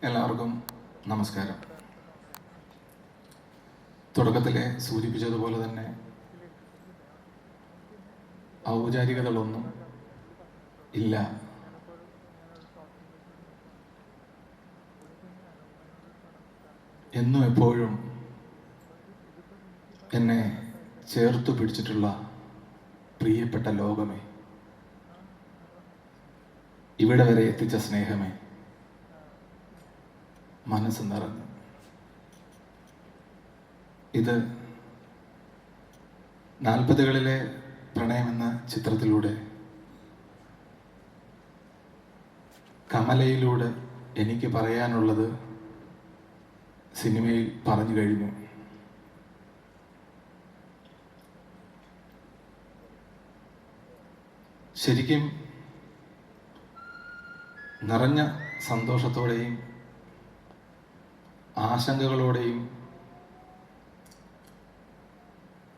എല്ലാവർക്കും നമസ്കാരം. തുടക്കത്തിലെ സൂചിപ്പിച്ചതുപോലെ തന്നെ ഔപചാരികതകളൊന്നും ഇല്ല. എന്നും എപ്പോഴും എന്നെ ചേർത്തു പിടിച്ചിട്ടുള്ള പ്രിയപ്പെട്ട ലോകമേ, ഇവിടെ വരെ എത്തിച്ച സ്നേഹമേ, മനസ്സ് നിറഞ്ഞു. ഇത് 40കളിലെ പ്രണയമെന്ന ചിത്രത്തിലൂടെ കമലയിലൂടെ എനിക്ക് പറയാനുള്ളത് സിനിമയിൽ പറഞ്ഞു കഴിഞ്ഞു. ശരിക്കും നിറഞ്ഞ സന്തോഷത്തോടെയും ആശങ്കകളോടെയും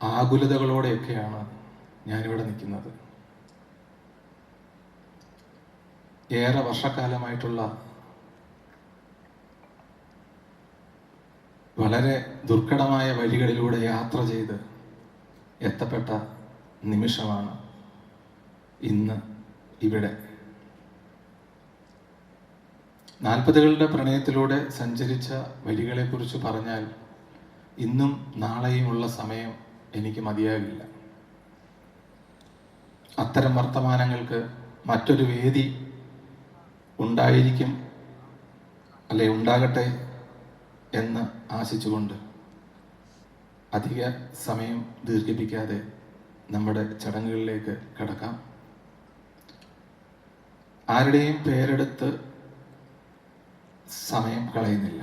ആകുലതകളോടെയൊക്കെയാണ് ഞാനിവിടെ നിൽക്കുന്നത്. ഏറെ വർഷക്കാലമായിട്ടുള്ള വളരെ ദുർഘടമായ വഴികളിലൂടെ യാത്ര ചെയ്ത് എത്തപ്പെട്ട നിമിഷമാണ് ഇന്ന് ഇവിടെ. 40കളുടെ പ്രണയത്തിലൂടെ സഞ്ചരിച്ച വഴികളെക്കുറിച്ച് പറഞ്ഞാൽ ഇന്നും നാളെയുമുള്ള സമയം എനിക്ക് മതിയാകില്ല. അത്തരം വർത്തമാനങ്ങൾക്ക് മറ്റൊരു വേദി ഉണ്ടായിരിക്കും, അല്ലെ ഉണ്ടാകട്ടെ എന്ന് ആശിച്ചുകൊണ്ട് അധിക സമയം ദീർഘിപ്പിക്കാതെ നമ്മുടെ ചടങ്ങുകളിലേക്ക് കടക്കാം. ആരുടെയും പേരെടുത്ത് സമയം കളയുന്നില്ല.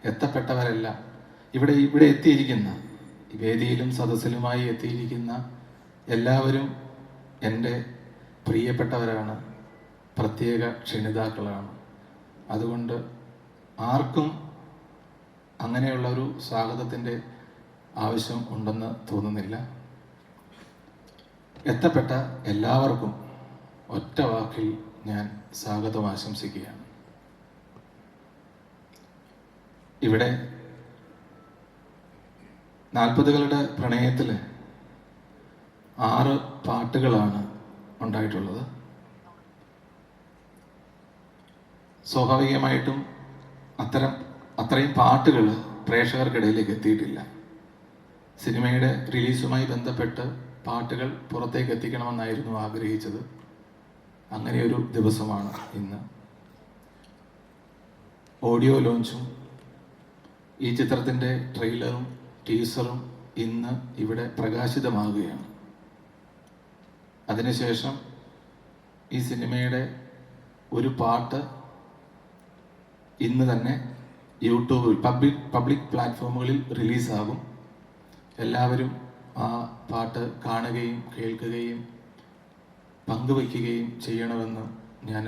എത്തപ്പെട്ടവരെല്ലാം ഇവിടെ എത്തിയിരിക്കുന്ന, വേദിയിലും സദസ്സിലുമായി എത്തിയിരിക്കുന്ന എല്ലാവരും എൻ്റെ പ്രിയപ്പെട്ടവരാണ്, പ്രത്യേക ക്ഷണിതാക്കളാണ്. അതുകൊണ്ട് ആർക്കും അങ്ങനെയുള്ള ഒരു സ്വാഗതത്തിൻ്റെ ആവശ്യം ഉണ്ടെന്ന് തോന്നുന്നില്ല. എത്തപ്പെട്ട എല്ലാവർക്കും ഒറ്റ വാക്കിൽ ഞാൻ സ്വാഗതം ആശംസിക്കുകയാണ്. ഇവിടെ 40കളുടെ പ്രണയത്തിൽ 6 പാട്ടുകളാണ് ഉണ്ടായിട്ടുള്ളത്. സ്വാഭാവികമായിട്ടും അത്രയും പാട്ടുകൾ പ്രേക്ഷകർക്കിടയിലേക്ക് എത്തിയിട്ടില്ല. സിനിമയുടെ റിലീസുമായി ബന്ധപ്പെട്ട് പാട്ടുകൾ പുറത്തേക്ക് എത്തിക്കണമെന്നായിരുന്നു ആഗ്രഹിച്ചത്. അങ്ങനെയൊരു ദിവസമാണ് ഇന്ന്. ഓഡിയോ ലോഞ്ചും ഈ ചിത്രത്തിൻ്റെ ട്രെയിലറും ടീസറും ഇന്ന് ഇവിടെ പ്രകാശിതമാകുകയാണ്. അതിനുശേഷം ഈ സിനിമയുടെ ഒരു പാട്ട് ഇന്ന് തന്നെ യൂട്യൂബിൽ പബ്ലിക് പ്ലാറ്റ്ഫോമുകളിൽ റിലീസാകും. എല്ലാവരും ആ പാട്ട് കാണുകയും കേൾക്കുകയും പങ്കുവയ്ക്കുകയും ചെയ്യണമെന്ന് ഞാൻ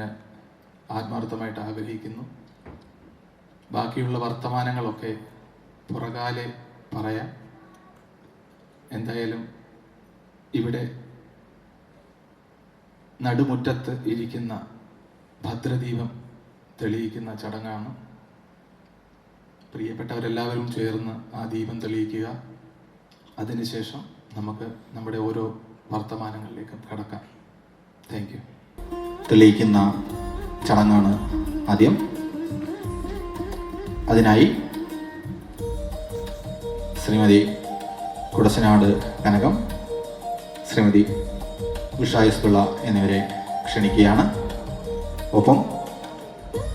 ആത്മാർത്ഥമായിട്ട് ആഗ്രഹിക്കുന്നു. ബാക്കിയുള്ള വർത്തമാനങ്ങളൊക്കെ പുറകാലെ പറയാം. എന്തായാലും ഇവിടെ നടുമുറ്റത്ത് ഇരിക്കുന്ന ഭദ്രദീപം തെളിയിക്കുന്ന ചടങ്ങാണ്. പ്രിയപ്പെട്ടവരെല്ലാവരും ചേർന്ന് ആ ദീപം തെളിയിക്കുക. അതിനുശേഷം നമുക്ക് നമ്മുടെ ഓരോ വർത്തമാനങ്ങളിലേക്കും കടക്കാം. Thank you. തെളിയിക്കുന്ന ചടങ്ങാണ് ആദ്യം. അതിനായി ശ്രീമതി കുടശനാട് കനകം, ശ്രീമതി ഉഷായസ്പിള്ള എന്നിവരെ ക്ഷണിക്കുകയാണ്. ഒപ്പം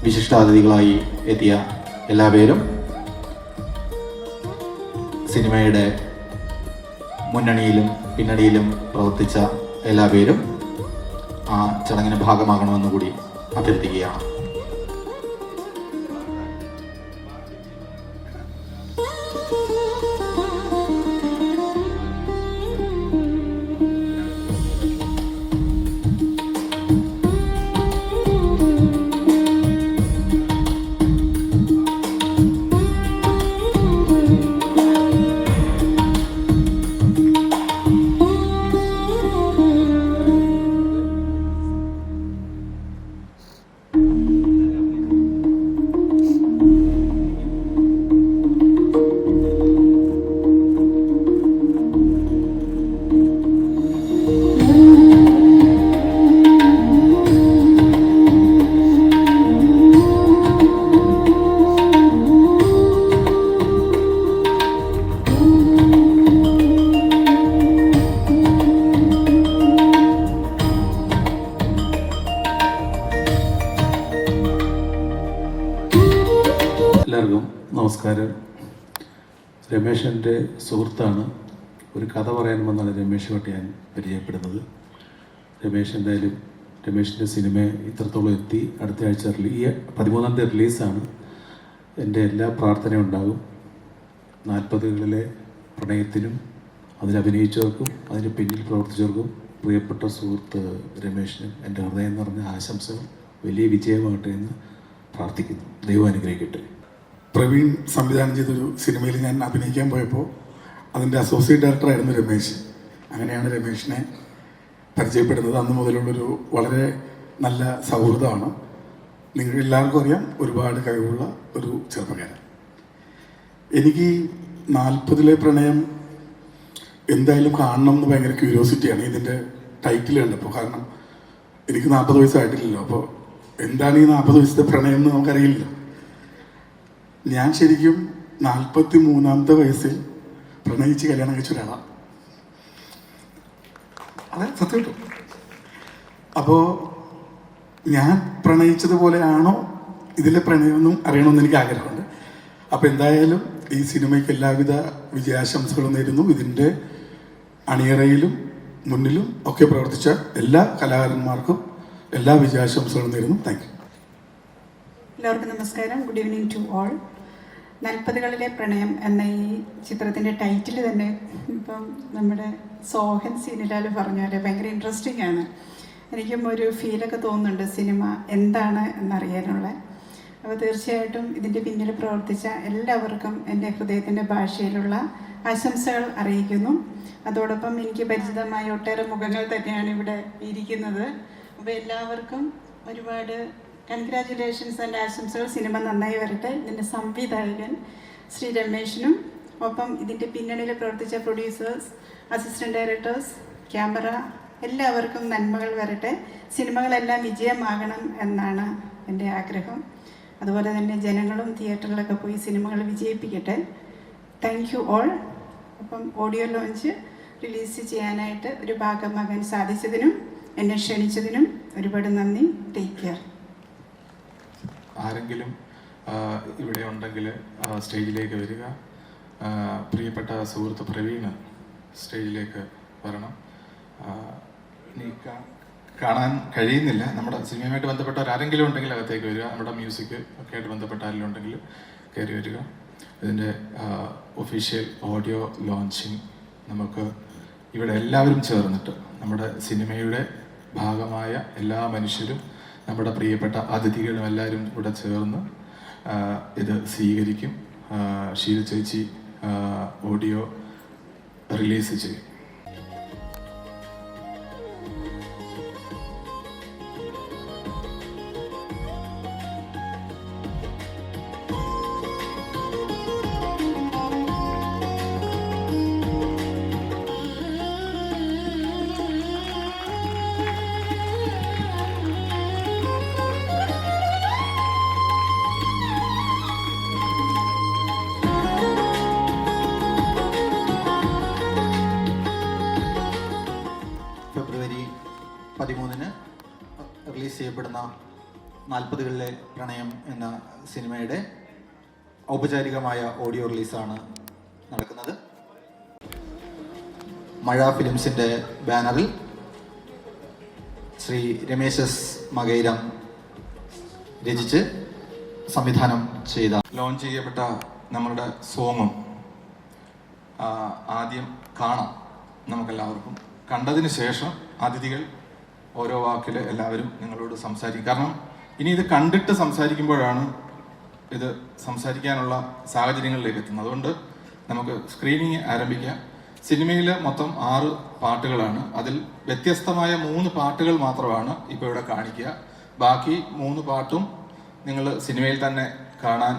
വിശിഷ്ടാതിഥികളായി എത്തിയ എല്ലാവരും, സിനിമയുടെ മുന്നണിയിലും പിന്നണിയിലും പ്രവർത്തിച്ച എല്ലാവരും ആ ചടങ്ങിന് ഭാഗമാകണമെന്ന് കൂടി അഭ്യർത്ഥിക്കുകയാണ്. എല്ലാവർക്കും നമസ്കാരം. രമേശ് എൻ്റെ സുഹൃത്താണ്. ഒരു കഥ പറയാൻ വന്നാണ് രമേശുമായിട്ട് ഞാൻ പരിചയപ്പെടുന്നത്. രമേശ് എന്തായാലും രമേശിൻ്റെ സിനിമ ഇത്രത്തോളം എത്തി. അടുത്ത ആഴ്ച ഈ 13-ാം തീയതി റിലീസാണ്. എൻ്റെ എല്ലാ പ്രാർത്ഥനയും ഉണ്ടാകും. 40കളിലെ പ്രണയത്തിനും അതിലഭിനയിച്ചവർക്കും അതിന് പിന്നിൽ പ്രവർത്തിച്ചവർക്കും പ്രിയപ്പെട്ട സുഹൃത്ത് രമേശിനും എൻ്റെ ഹൃദയം നിറഞ്ഞ ആശംസകൾ. വലിയ വിജയമാകട്ടെ എന്ന് പ്രാർത്ഥിക്കുന്നു. ദൈവം അനുഗ്രഹിക്കട്ടെ. പ്രവീൺ സംവിധാനം ചെയ്തൊരു സിനിമയിൽ ഞാൻ അഭിനയിക്കാൻ പോയപ്പോൾ അതിൻ്റെ അസോസിയേറ്റ് ഡയറക്ടറായിരുന്നു രമേശ്. അങ്ങനെയാണ് രമേശിനെ പരിചയപ്പെടുന്നത്. അന്ന് മുതലുള്ളൊരു വളരെ നല്ല സൗഹൃദമാണ്. നിങ്ങൾക്ക് എല്ലാവർക്കും അറിയാം, ഒരുപാട് കഴിവുള്ള ഒരു ചെറുപ്പക്കാരൻ. എനിക്ക് 40ലെ പ്രണയം എന്തായാലും കാണണം എന്ന് ഭയങ്കര ക്യൂരിയോസിറ്റിയാണ് ഇതിൻ്റെ ടൈറ്റിൽ കണ്ടപ്പോൾ. കാരണം എനിക്ക് 40 വയസ്സായിട്ടില്ലല്ലോ. അപ്പോൾ എന്താണ് ഈ 40 വയസ്സത്തെ പ്രണയം എന്ന് നമുക്കറിയില്ല. ഞാൻ ശരിക്കും 43-ാമത്തെ വയസ്സിൽ പ്രണയിച്ച് കല്യാണം കഴിച്ച ഒരാളാണ്. അതെ, സത്യം കിട്ടും. അപ്പോൾ ഞാൻ പ്രണയിച്ചതുപോലെയാണോ ഇതിലെ പ്രണയമെന്നും അറിയണമെന്ന് എനിക്ക് ആഗ്രഹമുണ്ട്. അപ്പോൾ എന്തായാലും ഈ സിനിമയ്ക്ക് എല്ലാവിധ വിജയാശംസകളും നേരുന്നു. ഇതിൻ്റെ അണിയറയിലും മുന്നിലും ഒക്കെ പ്രവർത്തിച്ച എല്ലാ കലാകാരന്മാർക്കും എല്ലാ വിജയാശംസകളും നേരുന്നു. Thank you. എല്ലാവർക്കും നമസ്കാരം. Good evening to all. 40കളിലെ പ്രണയം എന്ന ഈ ചിത്രത്തിൻ്റെ ടൈറ്റിൽ തന്നെ ഇപ്പം നമ്മുടെ സോഹൻ സീനിലാൽ പറഞ്ഞ പോലെ ഭയങ്കര ഇൻട്രസ്റ്റിംഗ് ആണ്. എനിക്കും ഒരു ഫീലൊക്കെ തോന്നുന്നുണ്ട് സിനിമ എന്താണ് എന്നറിയാനുള്ള. അപ്പോൾ തീർച്ചയായിട്ടും ഇതിൻ്റെ പിന്നിൽ പ്രവർത്തിച്ച എല്ലാവർക്കും എൻ്റെ ഹൃദയത്തിൻ്റെ ഭാഷയിലുള്ള ആശംസകൾ അറിയിക്കുന്നു. അതോടൊപ്പം എനിക്ക് പരിചിതമായ ഒട്ടേറെ മുഖങ്ങൾ തന്നെയാണ് ഇവിടെ ഇരിക്കുന്നത്. അപ്പോൾ എല്ലാവർക്കും ഒരുപാട് കൺഗ്രാജുലേഷൻസ് ആൻഡ് ആശംസകൾ. സിനിമ നന്നായി വരട്ടെ. ഇതിൻ്റെ സംവിധായകൻ ശ്രീ രമേശിനും ഒപ്പം ഇതിൻ്റെ പിന്നണിയിൽ പ്രവർത്തിച്ച പ്രൊഡ്യൂസേഴ്സ്, അസിസ്റ്റൻറ്റ് ഡയറക്ടേഴ്സ്, ക്യാമറ, എല്ലാവർക്കും നന്മകൾ വരട്ടെ. സിനിമകളെല്ലാം വിജയമാകണം എന്നാണ് എൻ്റെ ആഗ്രഹം. അതുപോലെ തന്നെ ജനങ്ങളും തിയേറ്ററിലൊക്കെ പോയി സിനിമകൾ വിജയിപ്പിക്കട്ടെ. Thank you all. അപ്പം ഓഡിയോ ലോഞ്ച് റിലീസ് ചെയ്യാനായിട്ട് ഒരു ഭാഗമാകാൻ സാധിച്ചതിനും എന്നെ ക്ഷണിച്ചതിനും ഒരുപാട് നന്ദി. Take care. ആരെങ്കിലും ഇവിടെ ഉണ്ടെങ്കിൽ സ്റ്റേജിലേക്ക് വരിക. പ്രിയപ്പെട്ട സുഹൃത്ത് പ്രവീണ് സ്റ്റേജിലേക്ക് വരണം. ഇനി കാണാൻ കഴിയുന്നില്ല. നമ്മുടെ സിനിമയുമായിട്ട് ബന്ധപ്പെട്ടവർ ആരെങ്കിലും ഉണ്ടെങ്കിൽ അകത്തേക്ക് വരിക. നമ്മുടെ മ്യൂസിക് ഒക്കെ ആയിട്ട് ബന്ധപ്പെട്ട ആരെങ്കിലും ഉണ്ടെങ്കിൽ കയറി വരിക. ഇതിൻ്റെ ഒഫീഷ്യൽ ഓഡിയോ ലോഞ്ചിങ് നമുക്ക് ഇവിടെ എല്ലാവരും ചേർന്നിട്ട് നമ്മുടെ സിനിമയുടെ ഭാഗമായ എല്ലാ മനുഷ്യരും നമ്മുടെ പ്രിയപ്പെട്ട അതിഥികളും എല്ലാവരും കൂടെ ചേർന്ന് ഇത് സ്വീകരിക്കും. ഷീല ചേച്ചി ഓഡിയോ റിലീസ് ചെയ്യും. ഫെബ്രുവരി 13-ന് റിലീസ് ചെയ്യപ്പെടുന്ന 40കളിലെ പ്രണയം എന്ന സിനിമയുടെ ഔപചാരികമായ ഓഡിയോ റിലീസാണ് നടക്കുന്നത്. മഴ ഫിലിംസിൻ്റെ ബാനറിൽ ശ്രീ രമേശ് എസ് മകൈരം രചിച്ച് സംവിധാനം ചെയ്ത ലോഞ്ച് ചെയ്യപ്പെട്ട നമ്മളുടെ സോങ്ങും ആദ്യം കാണാം നമുക്കെല്ലാവർക്കും. കണ്ടതിന് ശേഷം അതിഥികൾ ഓരോ വാക്കിൽ എല്ലാവരും നിങ്ങളോട് സംസാരിക്കും. കാരണം ഇനി ഇത് കണ്ടിട്ട് സംസാരിക്കുമ്പോഴാണ് ഇത് സംസാരിക്കാനുള്ള സാഹചര്യങ്ങളിലേക്ക് എത്തുന്നത്. അതുകൊണ്ട് നമുക്ക് സ്ക്രീനിങ് ആരംഭിക്കാം. സിനിമയിൽ മൊത്തം 6 പാട്ടുകളാണ്. അതിൽ വ്യത്യസ്തമായ 3 പാട്ടുകൾ മാത്രമാണ് ഇപ്പോൾ ഇവിടെ കാണിക്കുക. ബാക്കി 3 പാട്ടും നിങ്ങൾ സിനിമയിൽ തന്നെ കാണാൻ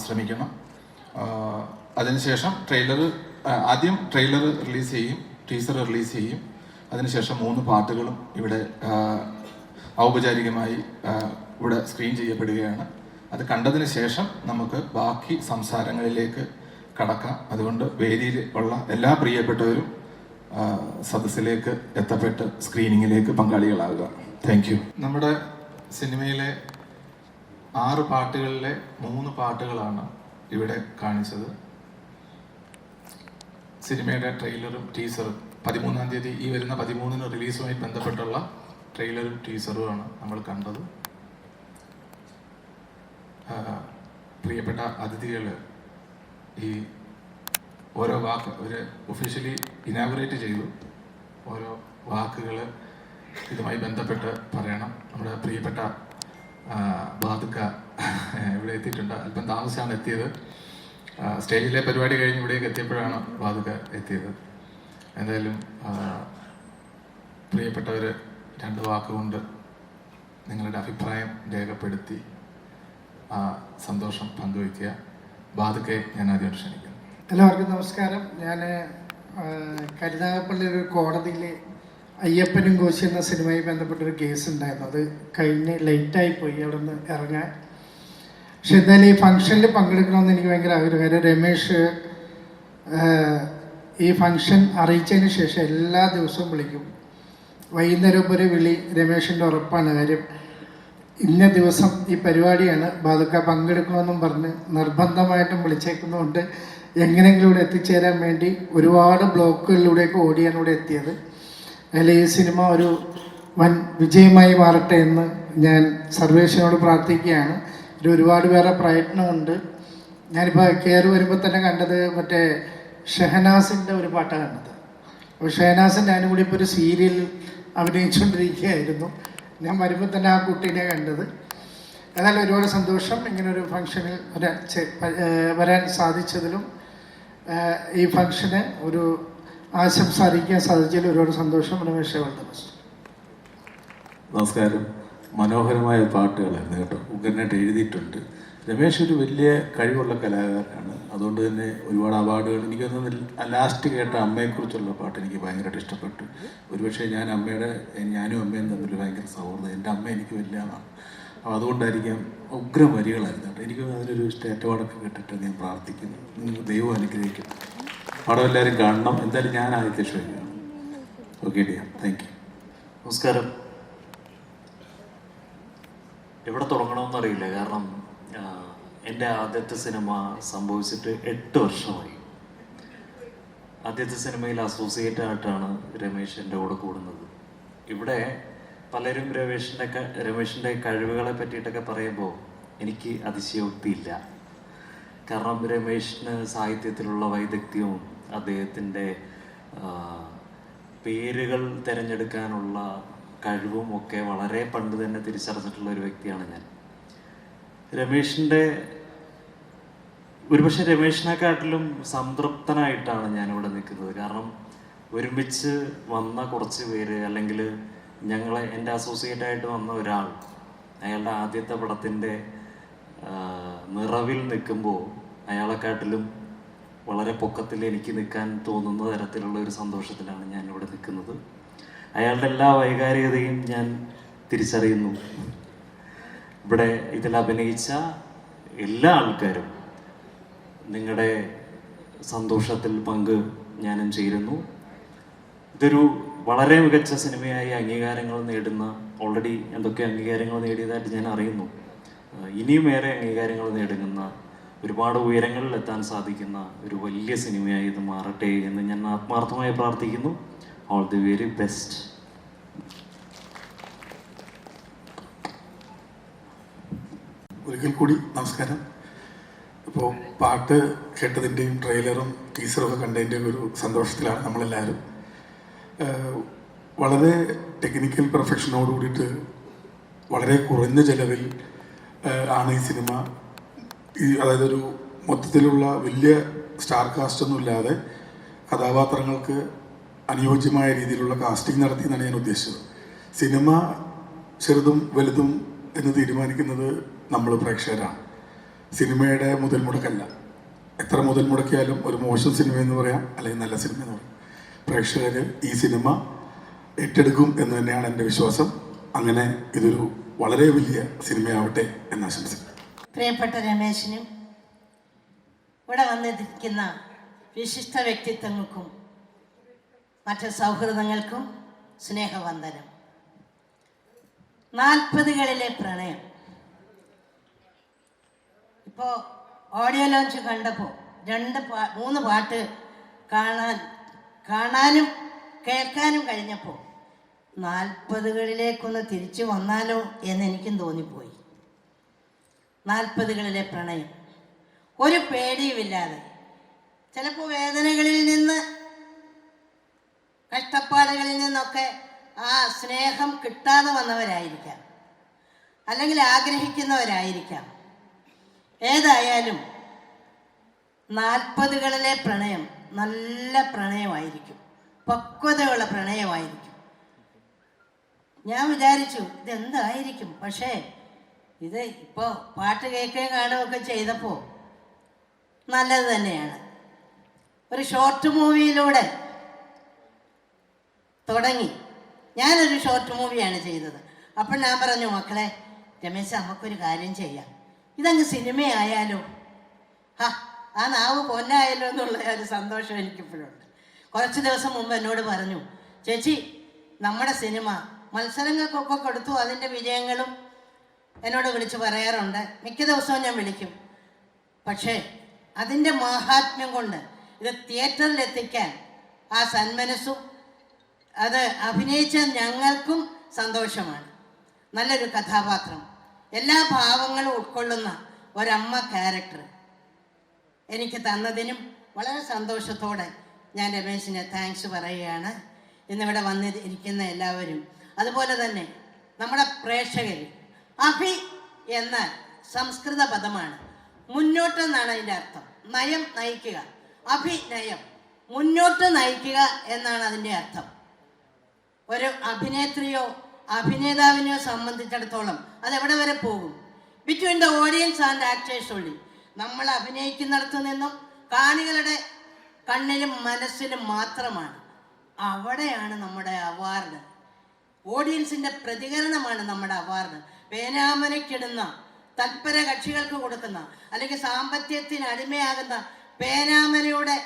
ശ്രമിക്കണം. അതിനുശേഷം ആദ്യം ട്രെയിലർ റിലീസ് ചെയ്യും, ടീസർ റിലീസ് ചെയ്യും. അതിനുശേഷം 3 പാട്ടുകളും ഇവിടെ ഔപചാരികമായി ഇവിടെ സ്ക്രീൻ ചെയ്യപ്പെടുകയാണ്. അത് കണ്ടതിന് ശേഷം നമുക്ക് ബാക്കി സംസാരങ്ങളിലേക്ക് കടക്കാം. അതുകൊണ്ട് വേദിയിൽ ഉള്ള എല്ലാ പ്രിയപ്പെട്ടവരും സദസ്സിലേക്ക് എത്തപ്പെട്ട് സ്ക്രീനിങ്ങിലേക്ക് പങ്കാളികളാകുക. Thank you. നമ്മുടെ സിനിമയിലെ 6 പാട്ടുകളിലെ 3 പാട്ടുകളാണ് ഇവിടെ കാണിച്ചത്. സിനിമയുടെ ട്രെയിലറും ടീസറും 13-ാം തീയതി ഈ വരുന്ന 13-ന് റിലീസുമായി ബന്ധപ്പെട്ടുള്ള ട്രെയിലറും ടീസറുമാണ് നമ്മൾ കണ്ടത്. പ്രിയപ്പെട്ട അതിഥികൾ ഈ ഓരോ വാക്ക് ഒരു ഒഫീഷ്യലി ഇനാഗുറേറ്റ് ചെയ്തു. ഓരോ വാക്കുകൾ ഇതുമായി ബന്ധപ്പെട്ട് പറയണം. നമ്മുടെ പ്രിയപ്പെട്ട ബാദുക്ക ഇവിടെ എത്തിയിട്ടുണ്ട്. അല്പം താമസിച്ചാണ് എത്തിയത്. സ്റ്റേജിലെ പരിപാടി കഴിഞ്ഞ് ഇവിടേക്ക് എത്തിയപ്പോഴാണ് ബാദുക്ക എത്തിയത്. എന്തായാലും പ്രിയപ്പെട്ടവർ 2 വാക്കുകൊണ്ട് നിങ്ങളുടെ അഭിപ്രായം രേഖപ്പെടുത്തി സന്തോഷം പങ്കുവയ്ക്കുക. ബാദുക്കയെ ഞാൻ ആദ്യം ക്ഷണിക്കുന്നു. എല്ലാവർക്കും നമസ്കാരം. ഞാൻ കരുനാഗപ്പള്ളി ഒരു കോടതിയിൽ അയ്യപ്പനും കോശി എന്ന സിനിമയുമായി ബന്ധപ്പെട്ടൊരു കേസ് ഉണ്ടായിരുന്നു. അത് കഴിഞ്ഞ് ലേറ്റായി പോയി അവിടെ നിന്ന് ഇറങ്ങാൻ. പക്ഷെ എന്തായാലും ഈ ഫംഗ്ഷനിൽ പങ്കെടുക്കണമെന്ന് എനിക്ക് ഭയങ്കര ആഗ്രഹം. രമേഷ് ഈ ഫംഗ്ഷൻ അറിയിച്ചതിന് ശേഷം എല്ലാ ദിവസവും വിളിക്കും. വൈകുന്നേരം ഒരു വിളി രമേഷിൻ്റെ ഉറപ്പാണ്. കാര്യം ഇന്ന ദിവസം ഈ പരിപാടിയാണ്, ബാദുക്ക പങ്കെടുക്കണമെന്നും പറഞ്ഞ് നിർബന്ധമായിട്ടും വിളിച്ചേക്കുന്നതുകൊണ്ട് എങ്ങനെയെങ്കിലും ഇവിടെ എത്തിച്ചേരാൻ വേണ്ടി ഒരുപാട് ബ്ലോക്കുകളിലൂടെയൊക്കെ ഓടിയാണ് ഇവിടെ എത്തിയത്. അതിൽ ഈ സിനിമ ഒരു വൻ വിജയമായി മാറട്ടെ എന്ന് ഞാൻ സർവേശ്വരനോട് പ്രാർത്ഥിക്കുകയാണ്. ഇത് ഒരുപാട് പേരുടെ പ്രയത്നമുണ്ട്. ഞാനിപ്പോൾ കയറി വരുമ്പോൾ തന്നെ കണ്ടത് മറ്റേ ഷെഹനാസിൻ്റെ ഒരു പാട്ടാണ് കണ്ടത്. അപ്പോൾ ഷെഹനാസിൻ്റെ ഞാനും കൂടി ഇപ്പോൾ ഒരു സീരിയൽ അഭിനയിച്ചുകൊണ്ടിരിക്കുകയായിരുന്നു. ഞാൻ വരുമ്പോൾ തന്നെ ആ കുട്ടീനെ കണ്ടത്. എന്നാലും ഒരുപാട് സന്തോഷം ഇങ്ങനൊരു ഫംഗ്ഷനിൽ വരാൻ സാധിച്ചതിലും ഈ ഫംഗ്ഷന് ഒരു ആശംസ അറിയിക്കാൻ സാധിച്ചതിൽ ഒരുപാട് സന്തോഷം. രമേശ് വളരെ ബെസ്റ്റ്. നമസ്കാരം. മനോഹരമായ പാട്ടുകളായിരുന്നു കേട്ടോ. ഉഗ്രനായിട്ട് എഴുതിയിട്ടുണ്ട്. രമേശ് ഒരു വലിയ കഴിവുള്ള കലാകാരനാണ്. അതുകൊണ്ട് തന്നെ ഒരുപാട് അവാർഡുകൾ. എനിക്കൊന്ന് ലാസ്റ്റ് കേട്ട അമ്മയെക്കുറിച്ചുള്ള പാട്ട് എനിക്ക് ഭയങ്കരമായിട്ട് ഇഷ്ടപ്പെട്ടു. ഒരുപക്ഷെ ഞാനും അമ്മയും തമ്മിൽ ഭയങ്കര സൗഹൃദം. എൻ്റെ അമ്മ എനിക്ക് വലിയ ആളാണ്. അപ്പോൾ അതുകൊണ്ടായിരിക്കാം ഉഗ്രം വരികളായിരുന്നു കേട്ടോ. എനിക്ക് അതിനൊരു സ്റ്റേറ്റ് അവാർഡൊക്കെ കിട്ടിയിട്ട് ഞാൻ പ്രാർത്ഥിക്കുന്നു. നിങ്ങൾ ദൈവം അനുഗ്രഹിക്കും. പടം എല്ലാവരും കാണണം. എന്തായാലും ഞാൻ ആദ്യത്തെ ഷോ ചെയ്യണം. Okay dear, thank you. നമസ്കാരം. എവിടെ തുടങ്ങണമെന്നറിയില്ല. കാരണം എൻ്റെ ആദ്യത്തെ സിനിമ സംഭവിച്ചിട്ട് 8 വർഷമായി. ആദ്യത്തെ സിനിമയിൽ അസോസിയേറ്റ് ആയിട്ടാണ് രമേശ് എൻ്റെ കൂടെ കൂടുന്നത്. ഇവിടെ പലരും രമേശിൻ്റെ കഴിവുകളെ പറ്റിയിട്ടൊക്കെ പറയുമ്പോൾ എനിക്ക് അതിശയോക്തിയില്ല. കാരണം രമേശിന് സാഹിത്യത്തിലുള്ള വൈദഗ്ധ്യവും അദ്ദേഹത്തിൻ്റെ പേരുകൾ തിരഞ്ഞെടുക്കാനുള്ള കഴിവും ഒക്കെ വളരെ പണ്ട് തന്നെ തിരിച്ചറിഞ്ഞിട്ടുള്ള ഒരു വ്യക്തിയാണ് ഞാൻ. ഒരുപക്ഷെ രമേശിനെക്കാട്ടിലും സംതൃപ്തനായിട്ടാണ് ഞാനിവിടെ നിൽക്കുന്നത്. കാരണം ഒരുമിച്ച് വന്ന കുറച്ച് പേര്, അല്ലെങ്കിൽ എൻ്റെ അസോസിയേറ്റ് ആയിട്ട് വന്ന ഒരാൾ അയാളുടെ ആദ്യത്തെ പടത്തിൻ്റെ നിറവിൽ നിൽക്കുമ്പോൾ അയാളെക്കാട്ടിലും വളരെ പൊക്കത്തിൽ എനിക്ക് നിൽക്കാൻ തോന്നുന്ന തരത്തിലുള്ള ഒരു സന്തോഷത്തിലാണ് ഞാനിവിടെ നിൽക്കുന്നത്. അയാളുടെ എല്ലാ വൈകാരികതയും ഞാൻ തിരിച്ചറിയുന്നു. ഇവിടെ ഇതിൽ അഭിനയിച്ച എല്ലാ ആൾക്കാരും നിങ്ങളുടെ സന്തോഷത്തിൽ ഞാനും ചേരുന്നു. ഇതൊരു വളരെ മികച്ച സിനിമയായി അംഗീകാരങ്ങൾ നേടുന്ന, ഓൾറെഡി എന്തൊക്കെ അംഗീകാരങ്ങൾ നേടിയതായിട്ട് ഞാൻ അറിയുന്നു. ഇനിയും ഏറെ അംഗീകാരങ്ങൾ നേടുന്ന, ഒരുപാട് ഉയരങ്ങളിൽ എത്താൻ സാധിക്കുന്ന ഒരു വലിയ സിനിമയായി ഇത് മാറട്ടെ എന്ന് ഞാൻ ആത്മാർത്ഥമായി പ്രാർത്ഥിക്കുന്നു. All the very best. ഒരിക്കൽ കൂടി നമസ്കാരം. ഇപ്പോൾ പാട്ട് കേട്ടതിൻ്റെയും ട്രെയിലറും ടീസറും ഒക്കെ കണ്ടതിൻ്റെയും ഒരു സന്തോഷത്തിലാണ് നമ്മളെല്ലാവരും. വളരെ ടെക്നിക്കൽ പെർഫെക്ഷനോട് കൂടിയിട്ട് വളരെ കുറഞ്ഞ ചിലവിൽ ആണ് ഈ സിനിമ. അതായത് ഒരു മൊത്തത്തിലുള്ള വലിയ സ്റ്റാർ കാസ്റ്റൊന്നും ഇല്ലാതെ കഥാപാത്രങ്ങൾക്ക് അനുയോജ്യമായ രീതിയിലുള്ള കാസ്റ്റിംഗ് നടത്തി എന്നാണ് ഞാൻ ഉദ്ദേശിച്ചത്. സിനിമ ചെറുതും വലുതും എന്ന് തീരുമാനിക്കുന്നത് നമ്മൾ പ്രേക്ഷകരാണ്. സിനിമയുടെ മുതൽ മുടക്കല്ല. എത്ര മുതൽ മുടക്കിയാലും ഒരു മോശം സിനിമ എന്ന് പറയാം, അല്ലെങ്കിൽ നല്ല സിനിമ എന്ന് പറയാം. പ്രേക്ഷകർ ഈ സിനിമ ഏറ്റെടുക്കും എന്ന് തന്നെയാണ് എൻ്റെ വിശ്വാസം. അങ്ങനെ ഇതൊരു വളരെ വലിയ സിനിമയാവട്ടെ എന്ന് ആശംസിക്കുന്നു. പ്രിയപ്പെട്ട രമേശിനും ഇവിടെ വന്നിരിക്കുന്ന വിശിഷ്ട വ്യക്തിത്വങ്ങൾക്കും മറ്റ് സൗഹൃദങ്ങൾക്കും സ്നേഹവന്ദനം. 40കളിലെ പ്രണയം ഇപ്പോൾ ഓഡിയോ ലോഞ്ച് കണ്ടപ്പോൾ 3 പാട്ട് കാണാനും കേൾക്കാനും കഴിഞ്ഞപ്പോൾ 40കളിലേക്കൊന്ന് തിരിച്ചു വന്നാലോ എന്നെനിക്കും തോന്നിപ്പോയി. 40കളിലെ പ്രണയം ഒരു പേടിയുമില്ലാതെ, ചിലപ്പോൾ വേദനകളിൽ നിന്ന്, കഷ്ടപ്പാടുകളിൽ നിന്നൊക്കെ ആ സ്നേഹം കിട്ടാതെ വന്നവരായിരിക്കാം, അല്ലെങ്കിൽ ആഗ്രഹിക്കുന്നവരായിരിക്കാം. ഏതായാലും 40കളിലെ പ്രണയം നല്ല പ്രണയമായിരിക്കും, പക്വതയുള്ള പ്രണയമായിരിക്കും. ഞാൻ വിചാരിച്ചു ഇതെന്തായിരിക്കും, പക്ഷേ ഇത് ഇപ്പോൾ പാട്ട് കേൾക്കുകയും കാണുകയൊക്കെ ചെയ്തപ്പോൾ നല്ലത് തന്നെയാണ്. ഒരു ഷോർട്ട് മൂവിയിലൂടെ തുടങ്ങി. ഞാനൊരു ഷോർട്ട് മൂവിയാണ് ചെയ്തത്. അപ്പോൾ ഞാൻ പറഞ്ഞു, മക്കളെ രമേശ്, നമുക്കൊരു കാര്യം ചെയ്യാം, ഇതങ്ങ് സിനിമയായാലോ. ആ നാവ് പൊന്നായാലോ എന്നുള്ള ഒരു സന്തോഷം എനിക്കിപ്പോഴുണ്ട്. കുറച്ച് ദിവസം മുമ്പ് എന്നോട് പറഞ്ഞു, ചേച്ചി നമ്മുടെ സിനിമ മത്സരങ്ങൾക്കൊക്കെ കൊടുത്തു, അതിൻ്റെ വിജയങ്ങളും എന്നോട് വിളിച്ച് പറയാറുണ്ട്. മിക്ക ദിവസവും ഞാൻ വിളിക്കും. പക്ഷേ അതിൻ്റെ മാഹാത്മ്യം കൊണ്ട് ഇത് തിയേറ്ററിലെത്തിക്കാൻ ആ സന്മനസ്സും അത് അഭിനയിച്ച ഞങ്ങൾക്കും സന്തോഷമാണ്. നല്ലൊരു കഥാപാത്രം, എല്ലാ ഭാവങ്ങളും ഉൾക്കൊള്ളുന്ന ഒരമ്മ ക്യാരക്ടർ എനിക്ക് തന്നതിനും വളരെ സന്തോഷത്തോടെ ഞാൻ രമേശിന് താങ്ക്സ് പറയുകയാണ്. ഇന്നിവിടെ വന്നിരിക്കുന്ന എല്ലാവരും, അതുപോലെ തന്നെ നമ്മുടെ പ്രേക്ഷകർ. അഭി എന്നാൽ സംസ്കൃത പദമാണ്, മുന്നോട്ടെന്നാണ് അതിൻ്റെ അർത്ഥം. നയം, നയിക്കുക. അഭിനയം, മുന്നോട്ട് നയിക്കുക എന്നാണ് അതിൻ്റെ അർത്ഥം. ഒരു അഭിനേത്രിയോ അഭിനേതാവിനെയോ സംബന്ധിച്ചിടത്തോളം അതെവിടെ വരെ പോകും? Between the audience and actors only. നമ്മൾ അഭിനയിക്കുന്നിടത്തു നിന്നും കാണികളുടെ കണ്ണിലും മനസ്സിലും മാത്രമാണ്. അവിടെയാണ് നമ്മുടെ അവാർഡ്. ഓഡിയൻസിൻ്റെ പ്രതികരണമാണ് നമ്മുടെ അവാർഡ്. പേനാമനയ്ക്കിടുന്ന, തൽപര കക്ഷികൾക്ക് കൊടുക്കുന്ന, അല്ലെങ്കിൽ സാമ്പത്തികത്തിന് അടിമയാകുന്ന പേനാമനയുടെ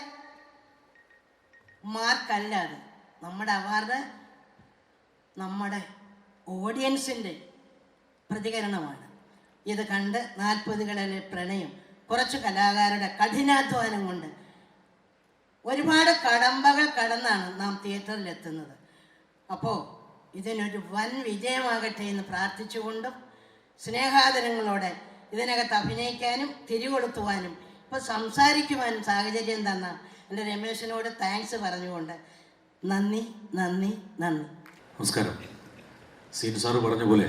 മാർക്കല്ല അത്. നമ്മുടെ അവാർഡ് നമ്മുടെ ഓഡിയൻസിൻ്റെ പ്രതികരണമാണ്. ഇത് കണ്ട് 40കളിലെ പ്രണയം കുറച്ച് കലാകാരുടെ കഠിനാധ്വാനം കൊണ്ട് ഒരുപാട് കടമ്പകൾ കടന്നാണ് നാം തിയേറ്ററിലെത്തുന്നത്. അപ്പോൾ ഇതിനൊരു വൻ വിജയമാകട്ടെ എന്ന് പ്രാർത്ഥിച്ചുകൊണ്ടും സ്നേഹാദരങ്ങളോടെ ഇതിനകത്ത് അഭിനയിക്കാനും തിരികൊളുത്തുവാനും ഇപ്പോൾ സംസാരിക്കുവാനും സാഹചര്യം തന്ന എൻ്റെ രമേശിനോട് താങ്ക്സ് പറഞ്ഞുകൊണ്ട് നന്ദി നന്ദി നന്ദി. നമസ്കാരം. സീൻ സാറ് പറഞ്ഞ പോലെ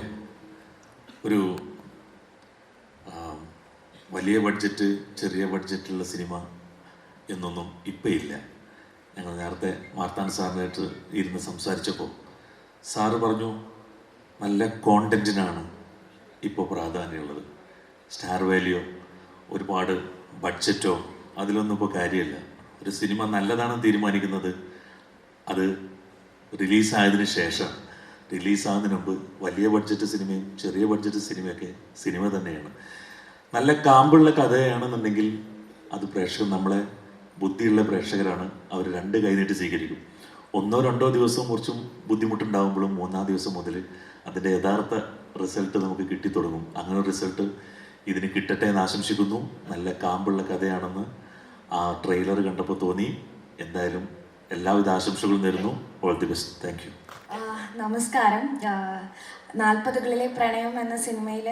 ഒരു വലിയ ബഡ്ജറ്റ് ചെറിയ ബഡ്ജറ്റുള്ള സിനിമ എന്നൊന്നും ഇപ്പം ഇല്ല. ഞങ്ങൾ നേരത്തെ മാർത്താൻ സാറിനായിട്ട് ഇരുന്ന് സംസാരിച്ചപ്പോൾ സാറ് പറഞ്ഞു നല്ല കോണ്ടൻറ്റിനാണ് ഇപ്പോൾ പ്രാധാന്യമുള്ളത്. സ്റ്റാർ വാല്യോ, ഒരുപാട് ബഡ്ജറ്റോ അതിലൊന്നും ഇപ്പോൾ കാര്യമില്ല. ഒരു സിനിമ നല്ലതാണെന്ന് തീരുമാനിക്കുന്നത് അത് റിലീസായതിനു ശേഷം. റിലീസാകുന്നതിന് മുമ്പ് വലിയ ബഡ്ജറ്റ് സിനിമയും ചെറിയ ബഡ്ജറ്റ് സിനിമയൊക്കെ സിനിമ തന്നെയാണ്. നല്ല കാമ്പുള്ള കഥയാണെന്നുണ്ടെങ്കിൽ അത് പ്രേക്ഷകർ, നമ്മളെ ബുദ്ധിയുള്ള പ്രേക്ഷകരാണ്, അവർ 2 കൈനീട്ടി സ്വീകരിക്കും. 1-2 ദിവസം കുറച്ചും ബുദ്ധിമുട്ടുണ്ടാകുമ്പോഴും 3-ാം ദിവസം മുതൽ അതിൻ്റെ യഥാർത്ഥ റിസൾട്ട് നമുക്ക് കിട്ടിത്തുടങ്ങും. അങ്ങനെ റിസൾട്ട് ഇതിന് കിട്ടട്ടെ എന്ന് ആശംസിക്കുന്നു. നല്ല കാമ്പുള്ള കഥയാണെന്ന് ആ ട്രെയിലർ കണ്ടപ്പോൾ തോന്നി. എന്തായാലും എല്ലാവിധ ആശംസകളും നേരുന്നു. All the best. Thank you. നമസ്കാരം. 40കളിലെ പ്രണയം എന്ന സിനിമയിൽ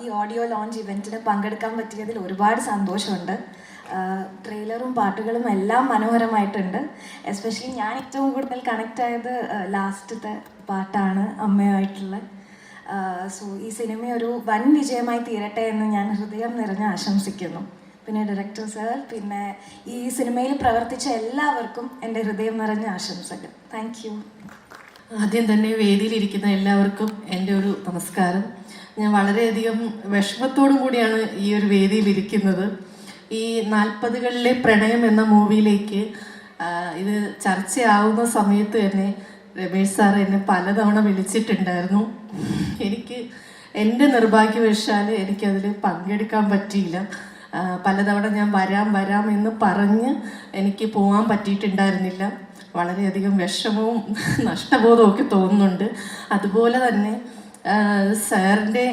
ഈ ഓഡിയോ ലോഞ്ച് ഇവൻറ്റിന് പങ്കെടുക്കാൻ പറ്റിയതിൽ ഒരുപാട് സന്തോഷമുണ്ട്. ട്രെയിലറും പാട്ടുകളും എല്ലാം മനോഹരമായിട്ടുണ്ട്. എസ്പെഷ്യലി ഞാൻ ഏറ്റവും കൂടുതൽ കണക്റ്റ് ആയത് ലാസ്റ്റത്തെ പാട്ടാണ്, അമ്മയുമായിട്ടുള്ള. സോ ഈ സിനിമ ഒരു വൻ വിജയമായി തീരട്ടെ എന്ന് ഞാൻ ഹൃദയം നിറഞ്ഞ് ആശംസിക്കുന്നു. പിന്നെ ഡയറക്ടർ സാർ, പിന്നെ ഈ സിനിമയിൽ പ്രവർത്തിച്ച എല്ലാവർക്കും എൻ്റെ ഹൃദയം നിറഞ്ഞ ആശംസകൾ. Thank you. ആദ്യം തന്നെ വേദിയിലിരിക്കുന്ന എല്ലാവർക്കും എൻ്റെ ഒരു നമസ്കാരം. ഞാൻ വളരെയധികം വിഷമത്തോടു കൂടിയാണ് ഈ ഒരു വേദിയിലിരിക്കുന്നത്. ഈ 40കളിലെ പ്രണയം എന്ന മൂവിയിലേക്ക് ഇത് ചർച്ചയാവുന്ന സമയത്ത് തന്നെ രമേശ് സാർ എന്നെ പലതവണ വിളിച്ചിട്ടുണ്ടായിരുന്നു. എനിക്ക് എൻ്റെ നിർഭാഗ്യവശാൽ എനിക്കതിൽ പങ്കെടുക്കാൻ പറ്റിയില്ല. പലതവണ ഞാൻ വരാം എന്ന് പറഞ്ഞ് എനിക്ക് പോകാൻ പറ്റിയിട്ടുണ്ടായിരുന്നില്ല. വളരെയധികം വിഷമവും നഷ്ടബോധവും ഒക്കെ തോന്നുന്നുണ്ട്. അതുപോലെ തന്നെ സാറിൻ്റെ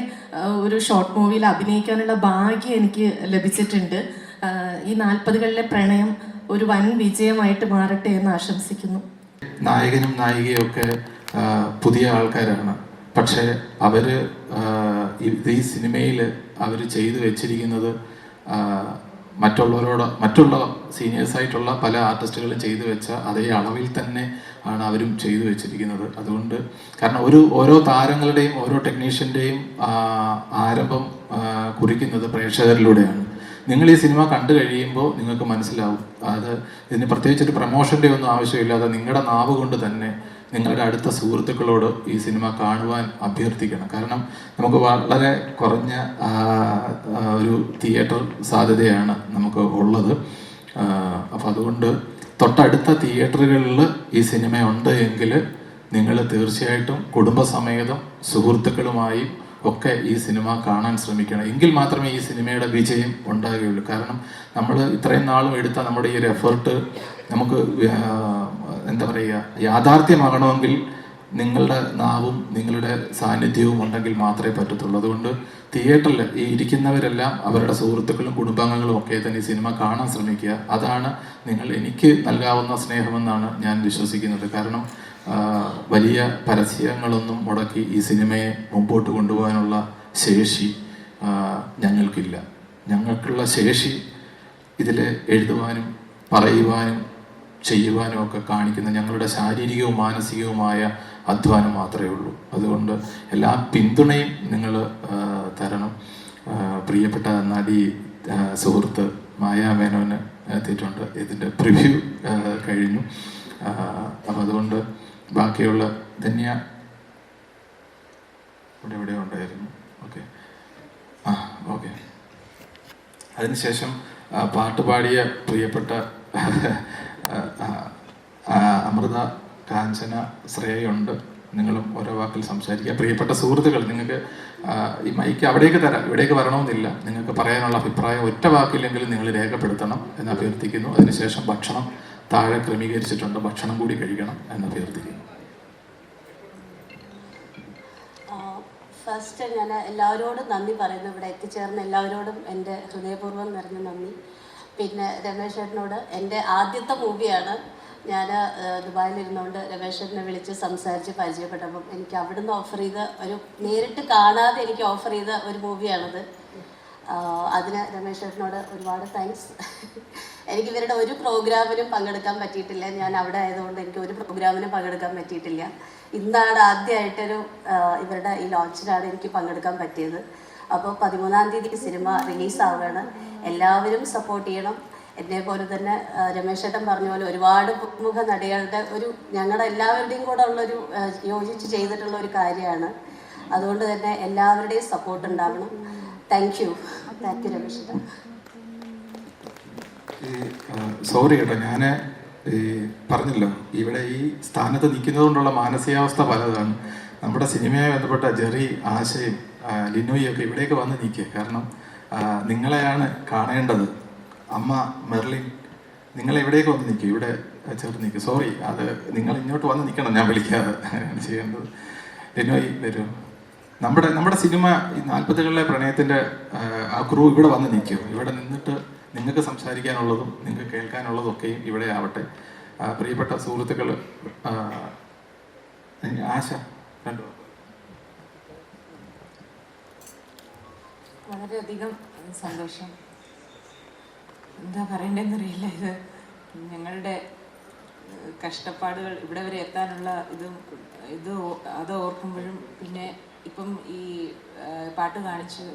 ഒരു ഷോർട്ട് മൂവിയിൽ അഭിനയിക്കാനുള്ള ഭാഗ്യം എനിക്ക് ലഭിച്ചിട്ടുണ്ട്. ഈ 40കളിലെ പ്രണയം ഒരു വൻ വിജയമായിട്ട് മാറട്ടെ എന്ന് ആശംസിക്കുന്നു. നായകനും നായികയും ഒക്കെ പുതിയ ആൾക്കാരാണ്, പക്ഷേ അവര് ഈ സിനിമയിൽ അവർ ചെയ്തു വെച്ചിരിക്കുന്നത് മറ്റുള്ള സീനിയേഴ്സായിട്ടുള്ള പല ആർട്ടിസ്റ്റുകളും ചെയ്തു വെച്ച അതേ അളവിൽ തന്നെ ആണ് അവരും ചെയ്തു വെച്ചിരിക്കുന്നത്. അതുകൊണ്ട് കാരണം ഓരോ താരങ്ങളുടെയും ഓരോ ടെക്നീഷ്യൻ്റെയും ആരംഭം കുറിക്കുന്നത് പ്രേക്ഷകരിലൂടെയാണ്. നിങ്ങൾ ഈ സിനിമ കണ്ടു കഴിയുമ്പോൾ നിങ്ങൾക്ക് മനസ്സിലാവും. ഇതിന് പ്രത്യേകിച്ചൊരു പ്രമോഷൻ്റെ ഒന്നും ആവശ്യമില്ലാതെ നിങ്ങളുടെ നാവ് കൊണ്ട് തന്നെ നിങ്ങളുടെ അടുത്ത സുഹൃത്തുക്കളോട് ഈ സിനിമ കാണുവാൻ അഭ്യർത്ഥിക്കണം. കാരണം നമുക്ക് വളരെ കുറഞ്ഞ ഒരു തിയേറ്റർ സാധ്യതയാണ് നമുക്ക് ഉള്ളത്. അപ്പം അതുകൊണ്ട് തൊട്ടടുത്ത തിയേറ്ററുകളിൽ ഈ സിനിമ ഉണ്ട് എങ്കിൽ നിങ്ങൾ തീർച്ചയായിട്ടും കുടുംബസമേതം സുഹൃത്തുക്കളുമായി ഒക്കെ ഈ സിനിമ കാണാൻ ശ്രമിക്കണം. എങ്കിൽ മാത്രമേ ഈ സിനിമയുടെ വിജയം ഉണ്ടാകുകയുള്ളൂ. കാരണം നമ്മൾ ഇത്രയും നാളും എടുത്ത നമ്മുടെ ഈ ഒരു എഫേർട്ട് നമുക്ക് എന്താ പറയുക, യാഥാർത്ഥ്യമാകണമെങ്കിൽ നിങ്ങളുടെ നാവും നിങ്ങളുടെ സാന്നിധ്യവും ഉണ്ടെങ്കിൽ മാത്രമേ പറ്റത്തുള്ളൂ. അതുകൊണ്ട് തിയേറ്ററിൽ ഈ ഇരിക്കുന്നവരെല്ലാം അവരുടെ സുഹൃത്തുക്കളും കുടുംബാംഗങ്ങളും ഒക്കെ തന്നെ ഈ സിനിമ കാണാൻ ശ്രമിക്കുക. അതാണ് നിങ്ങൾ എനിക്ക് നൽകാവുന്ന സ്നേഹമെന്നാണ് ഞാൻ വിശ്വസിക്കുന്നത്. കാരണം വലിയ പരസ്യങ്ങളൊന്നും മുടക്കി ഈ സിനിമയെ മുമ്പോട്ട് കൊണ്ടുപോകാനുള്ള ശേഷി ഞങ്ങൾക്കില്ല. ഞങ്ങൾക്കുള്ള ശേഷി ഇതിൽ എഴുതുവാനും പറയുവാനും ചെയ്യുവാനും ഒക്കെ കാണിക്കുന്ന ഞങ്ങളുടെ ശാരീരികവും മാനസികവുമായ അധ്വാനം മാത്രമേ ഉള്ളൂ. അതുകൊണ്ട് എല്ലാ പിന്തുണയും നിങ്ങൾ തരണം. പ്രിയപ്പെട്ട നടി സുഹൃത്ത് മായ മേനോന് എത്തിയിട്ടുണ്ട്. ഇതിൻ്റെ പ്രിവ്യൂ കഴിഞ്ഞു. അപ്പം അതുകൊണ്ട് ബാക്കിയുള്ള ധന്യ ഇവിടെ ഉണ്ടായിരുന്നു. ഓക്കെ ഓക്കെ അതിനുശേഷം പാട്ട് പാടിയ പ്രിയപ്പെട്ട അമൃത, കാഞ്ചന, ശ്രേയുണ്ട്. നിങ്ങളും ഓരോ വാക്കിൽ സംസാരിക്കുക. പ്രിയപ്പെട്ട സുഹൃത്തുക്കൾ, നിങ്ങൾക്ക് ഈ മൈക്ക് അവിടേക്ക് തരാം, ഇവിടേക്ക് വരണമെന്നില്ല. നിങ്ങൾക്ക് പറയാനുള്ള അഭിപ്രായം ഒറ്റ വാക്കില്ലെങ്കിലും നിങ്ങൾ രേഖപ്പെടുത്തണം എന്ന് അഭ്യർത്ഥിക്കുന്നു. അതിനുശേഷം ഭക്ഷണം താഴെ ക്രമീകരിച്ചിട്ടുണ്ട്, ഭക്ഷണം കൂടി കഴിക്കണം എന്ന് അഭ്യർത്ഥിക്കുന്നു. ഫസ്റ്റ് ഞാൻ എല്ലാവരോടും നന്ദി പറയുന്നു. ഇവിടെ എത്തിച്ചേർന്ന എല്ലാവരോടും എൻ്റെ ഹൃദയപൂർവ്വം നിറഞ്ഞ നന്ദി. പിന്നെ രമേശ് ചേട്ടനോട്, എൻ്റെ ആദ്യത്തെ മൂവിയാണ്. ഞാൻ ദുബായിലിരുന്നുകൊണ്ട് രമേശ് ചേട്ടനെ വിളിച്ച് സംസാരിച്ച് പരിചയപ്പെട്ടപ്പം എനിക്ക് അവിടുന്ന് ഓഫർ ചെയ്ത നേരിട്ട് കാണാതെ എനിക്ക് ഓഫർ ചെയ്ത ഒരു മൂവിയാണത്. അതിന് രമേശ് ചേട്ടനോട് ഒരുപാട് താങ്ക്സ്. എനിക്ക് ഇവരുടെ ഒരു പ്രോഗ്രാമിനും പങ്കെടുക്കാൻ പറ്റിയിട്ടില്ല. ഞാൻ അവിടെ ആയതുകൊണ്ട് എനിക്ക് ഒരു പ്രോഗ്രാമിനും പങ്കെടുക്കാൻ പറ്റിയിട്ടില്ല. ഇന്നാണ് ആദ്യമായിട്ടൊരു ഇവരുടെ ഈ ലോഞ്ചിനാണ് എനിക്ക് പങ്കെടുക്കാൻ പറ്റിയത്. അപ്പോൾ 13-ാം തീയതി സിനിമ റിലീസാവുകയാണ്. എല്ലാവരും സപ്പോർട്ട് ചെയ്യണം. എന്നെപ്പോലെ തന്നെ രമേശ് ചേട്ടൻ പറഞ്ഞ പോലെ ഒരുപാട് പ്രമുഖ നടികളുടെ ഞങ്ങളുടെ എല്ലാവരുടെയും കൂടെ ഉള്ളൊരു യോജിച്ച് ചെയ്തിട്ടുള്ള ഒരു കാര്യമാണ്. അതുകൊണ്ട് തന്നെ എല്ലാവരുടെയും സപ്പോർട്ട് ഉണ്ടാവണം. താങ്ക് യു രമേശ് ചേട്ടൻ. സോറി കേട്ടോ, ഞാൻ പറഞ്ഞല്ലോ ഇവിടെ ഈ സ്ഥാനത്ത് നിൽക്കുന്നത് കൊണ്ടുള്ള മാനസികാവസ്ഥ പലതാണ്. നമ്മുടെ സിനിമയുമായി ബന്ധപ്പെട്ട ജെറി, ആശയും ലിനോയൊക്കെ ഇവിടേക്ക് വന്ന് നിൽക്കുക. കാരണം നിങ്ങളെയാണ് കാണേണ്ടത്. അമ്മ മെർലിൻ, നിങ്ങൾ എവിടേക്ക് വന്ന് നിൽക്കുക, ഇവിടെ ചേർന്ന് നിൽക്കുക. സോറി, അത് നിങ്ങൾ ഇങ്ങോട്ട് വന്ന് നിൽക്കണം, ഞാൻ വിളിക്കാതെ. അങ്ങനെയാണ് ചെയ്യേണ്ടത്. ലിനോയ് വരും. നമ്മുടെ സിനിമ ഈ 40കളിലെ പ്രണയത്തിൻ്റെ ആ ക്രൂ ഇവിടെ വന്ന് നിൽക്കും. ഇവിടെ നിന്നിട്ട് നിങ്ങൾക്ക് സംസാരിക്കാനുള്ളതും നിങ്ങൾക്ക് കേൾക്കാനുള്ളതൊക്കെയും ഇവിടെ ആവട്ടെ. പ്രിയപ്പെട്ട സുഹൃത്തുക്കൾ, ആശ രണ്ടു വളരെയധികം സന്തോഷം. എന്താ പറയണ്ടെന്നറിയില്ല. ഇത് ഞങ്ങളുടെ കഷ്ടപ്പാടുകൾ ഇവിടെ വരെ എത്താനുള്ള അത് ഓർക്കുമ്പോഴും, പിന്നെ ഇപ്പം ഈ പാട്ട് കാണിച്ചു,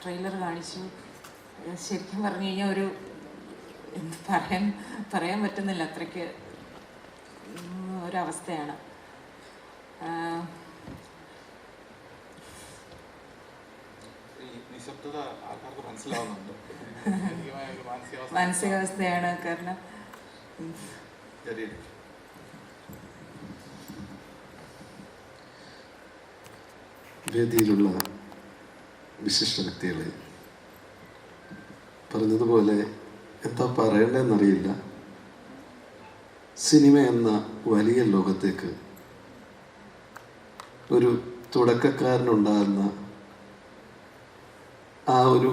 ട്രെയിലർ കാണിച്ചു, ശരിക്കും പറഞ്ഞു കഴിഞ്ഞാൽ പറയാൻ പറ്റുന്നില്ല, അത്രയ്ക്ക് ഒരവസ്ഥയാണ്. മാനസികാവസ്ഥയാണ്. കാരണം വേദിയിലുള്ള വിശിഷ്ട വ്യക്തികളെ, പറഞ്ഞതുപോലെ എന്താ പറയണ്ടെന്നറിയില്ല. സിനിമ എന്ന വലിയ ലോകത്തേക്ക് ഒരു തുടക്കക്കാരനുണ്ടാകുന്ന ആ ഒരു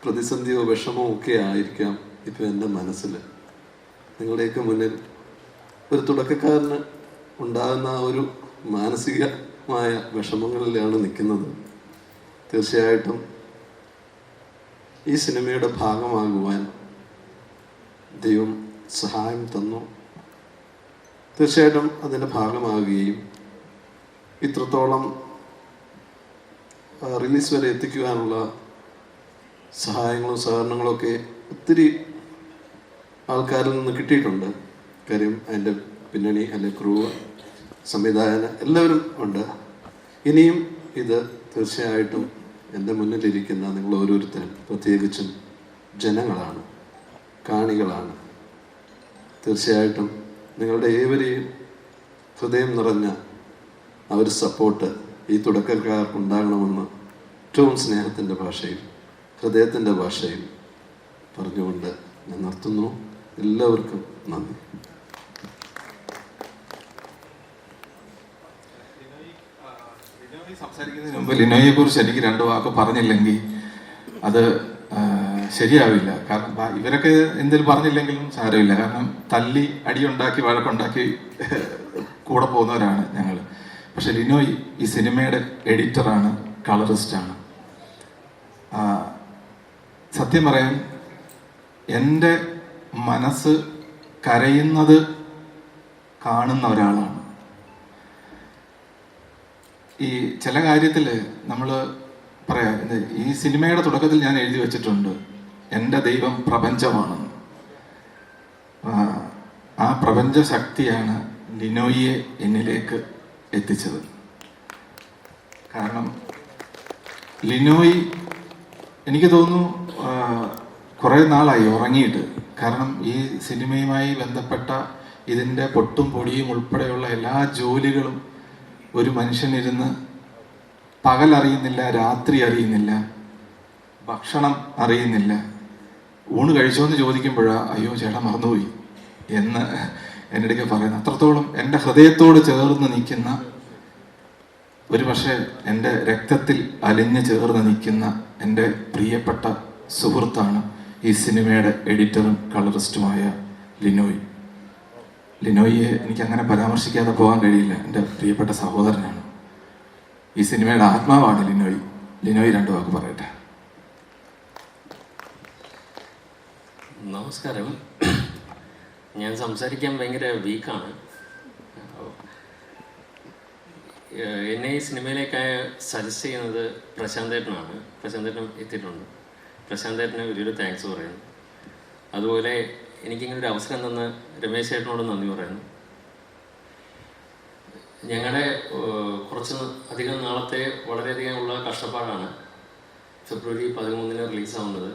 പ്രതിസന്ധിയോ വിഷമോ ഒക്കെ ആയിരിക്കാം ഇപ്പോൾ എൻ്റെ മനസ്സിൽ. നിങ്ങളുടെയൊക്കെ മുന്നിൽ ഒരു തുടക്കക്കാരന് ഉണ്ടാകുന്ന ആ ഒരു മാനസികമായ വിഷമങ്ങളിലാണ് നിൽക്കുന്നത്. തീർച്ചയായിട്ടും ഈ സിനിമയുടെ ഭാഗമാകുവാൻ ദൈവം സഹായം തന്നു. തീർച്ചയായിട്ടും അതിൻ്റെ ഭാഗമാകുകയും ഇത്രത്തോളം റിലീസ് വരെ എത്തിക്കുവാനുള്ള സഹായങ്ങളും സഹകരണങ്ങളും ഒക്കെ ഒത്തിരി ആൾക്കാരിൽ നിന്ന് കിട്ടിയിട്ടുണ്ട്. കാര്യം അതിൻ്റെ പിന്നണി അല്ലെ ക്രൂ, സംവിധായകൻ എല്ലാവരും ഉണ്ട്. ഇനിയും ഇത് തീർച്ചയായിട്ടും എൻ്റെ മുന്നിലിരിക്കുന്ന നിങ്ങൾ ഓരോരുത്തരും, പ്രത്യേകിച്ചും ജനങ്ങളാണ്, കാണികളാണ്. തീർച്ചയായിട്ടും നിങ്ങളുടെ ഏവരെയും ഹൃദയം നിറഞ്ഞ ആ ഒരു സപ്പോർട്ട് ഈ തുടക്കക്കാർക്കുണ്ടാകണമെന്ന് ഏറ്റവും സ്നേഹത്തിൻ്റെ ഭാഷയിൽ, ഹൃദയത്തിൻ്റെ ഭാഷയിൽ പറഞ്ഞുകൊണ്ട് ഞാൻ നിർത്തുന്നു. എല്ലാവർക്കും നന്ദി. സംസാരിക്കുന്നതിന് മുമ്പ് ലിനോയെ കുറിച്ച് എനിക്ക് 2 വാക്ക് പറഞ്ഞില്ലെങ്കിൽ അത് ശരിയാവില്ല. കാരണം ഇവരൊക്കെ എന്തെങ്കിലും പറഞ്ഞില്ലെങ്കിലും സാരമില്ല. കാരണം തല്ലി അടിയുണ്ടാക്കി വഴക്കുണ്ടാക്കി കൂടെ പോകുന്നവരാണ് ഞങ്ങൾ. പക്ഷെ ലിനോയ് ഈ സിനിമയുടെ എഡിറ്ററാണ്, കളറിസ്റ്റാണ്. സത്യം പറയാൻ എൻ്റെ മനസ്സ് കരയുന്നത് കാണുന്ന ഒരാളാണ്. ഈ ചില കാര്യത്തിൽ നമ്മൾ പറയാം, ഈ സിനിമയുടെ തുടക്കത്തിൽ ഞാൻ എഴുതി വച്ചിട്ടുണ്ട്, എൻ്റെ ദൈവം പ്രപഞ്ചമാണെന്ന്. ആ പ്രപഞ്ച ശക്തിയാണ് ലിനോയിയെ എന്നിലേക്ക് എത്തിച്ചത്. കാരണം ലിനോയി എനിക്ക് തോന്നുന്നു കുറേ നാളായി ഉറങ്ങിയിട്ട്. കാരണം ഈ സിനിമയുമായി ബന്ധപ്പെട്ട ഇതിൻ്റെ പൊട്ടും പൊടിയും ഉൾപ്പെടെയുള്ള എല്ലാ ജോലികളും ഒരു മനുഷ്യനിരുന്ന് പകൽ അറിയുന്നില്ല, രാത്രി അറിയുന്നില്ല, ഭക്ഷണം അറിയുന്നില്ല. ഊണ് കഴിച്ചോന്ന് ചോദിക്കുമ്പോഴാണ് അയ്യോ ചേട്ടാ മറന്നുപോയി എന്ന് എൻ്റെ അടുക്കെ പറയുന്നത്. അത്രത്തോളം എൻ്റെ ഹൃദയത്തോട് ചേർന്ന് നിൽക്കുന്ന, ഒരു പക്ഷേ എൻ്റെ രക്തത്തിൽ അലിഞ്ഞ് ചേർന്ന് നിൽക്കുന്ന എൻ്റെ പ്രിയപ്പെട്ട സുഹൃത്താണ് ഈ സിനിമയുടെ എഡിറ്ററും കളറിസ്റ്റുമായ ലിനോയ്. ലിനോയിയെ എനിക്കങ്ങനെ പരാമർശിക്കാതെ പോകാൻ കഴിയില്ല. എൻ്റെ പ്രിയപ്പെട്ട സഹോദരനാണ്. ഈ സിനിമയുടെ ആത്മാവാണ് ലിനോയ്. ലിനോയ് 2 വാക്ക് പറയട്ടെ. നമസ്കാരം. ഞാൻ സംസാരിക്കാൻ ഭയങ്കര വീക്കാണ്. എന്നെ ഈ സിനിമയിലേക്ക് സജസ്റ്റ് ചെയ്യുന്നത് പ്രശാന്തേട്ടനാണ്. പ്രശാന്തേട്ടൻ എത്തിയിട്ടുണ്ട്. പ്രശാന്തേട്ടന് വലിയൊരു താങ്ക്സ് പറയുന്നു. അതുപോലെ എനിക്കിങ്ങനൊരു അവസരം തന്ന രമേശ് ചേട്ടനോട് നന്ദി പറയുന്നു. ഞങ്ങളുടെ കുറച്ച് അധികം നാളത്തെ വളരെയധികം ഉള്ള കഷ്ടപ്പാടാണ് ഫെബ്രുവരി 13 റിലീസാവുന്നത്.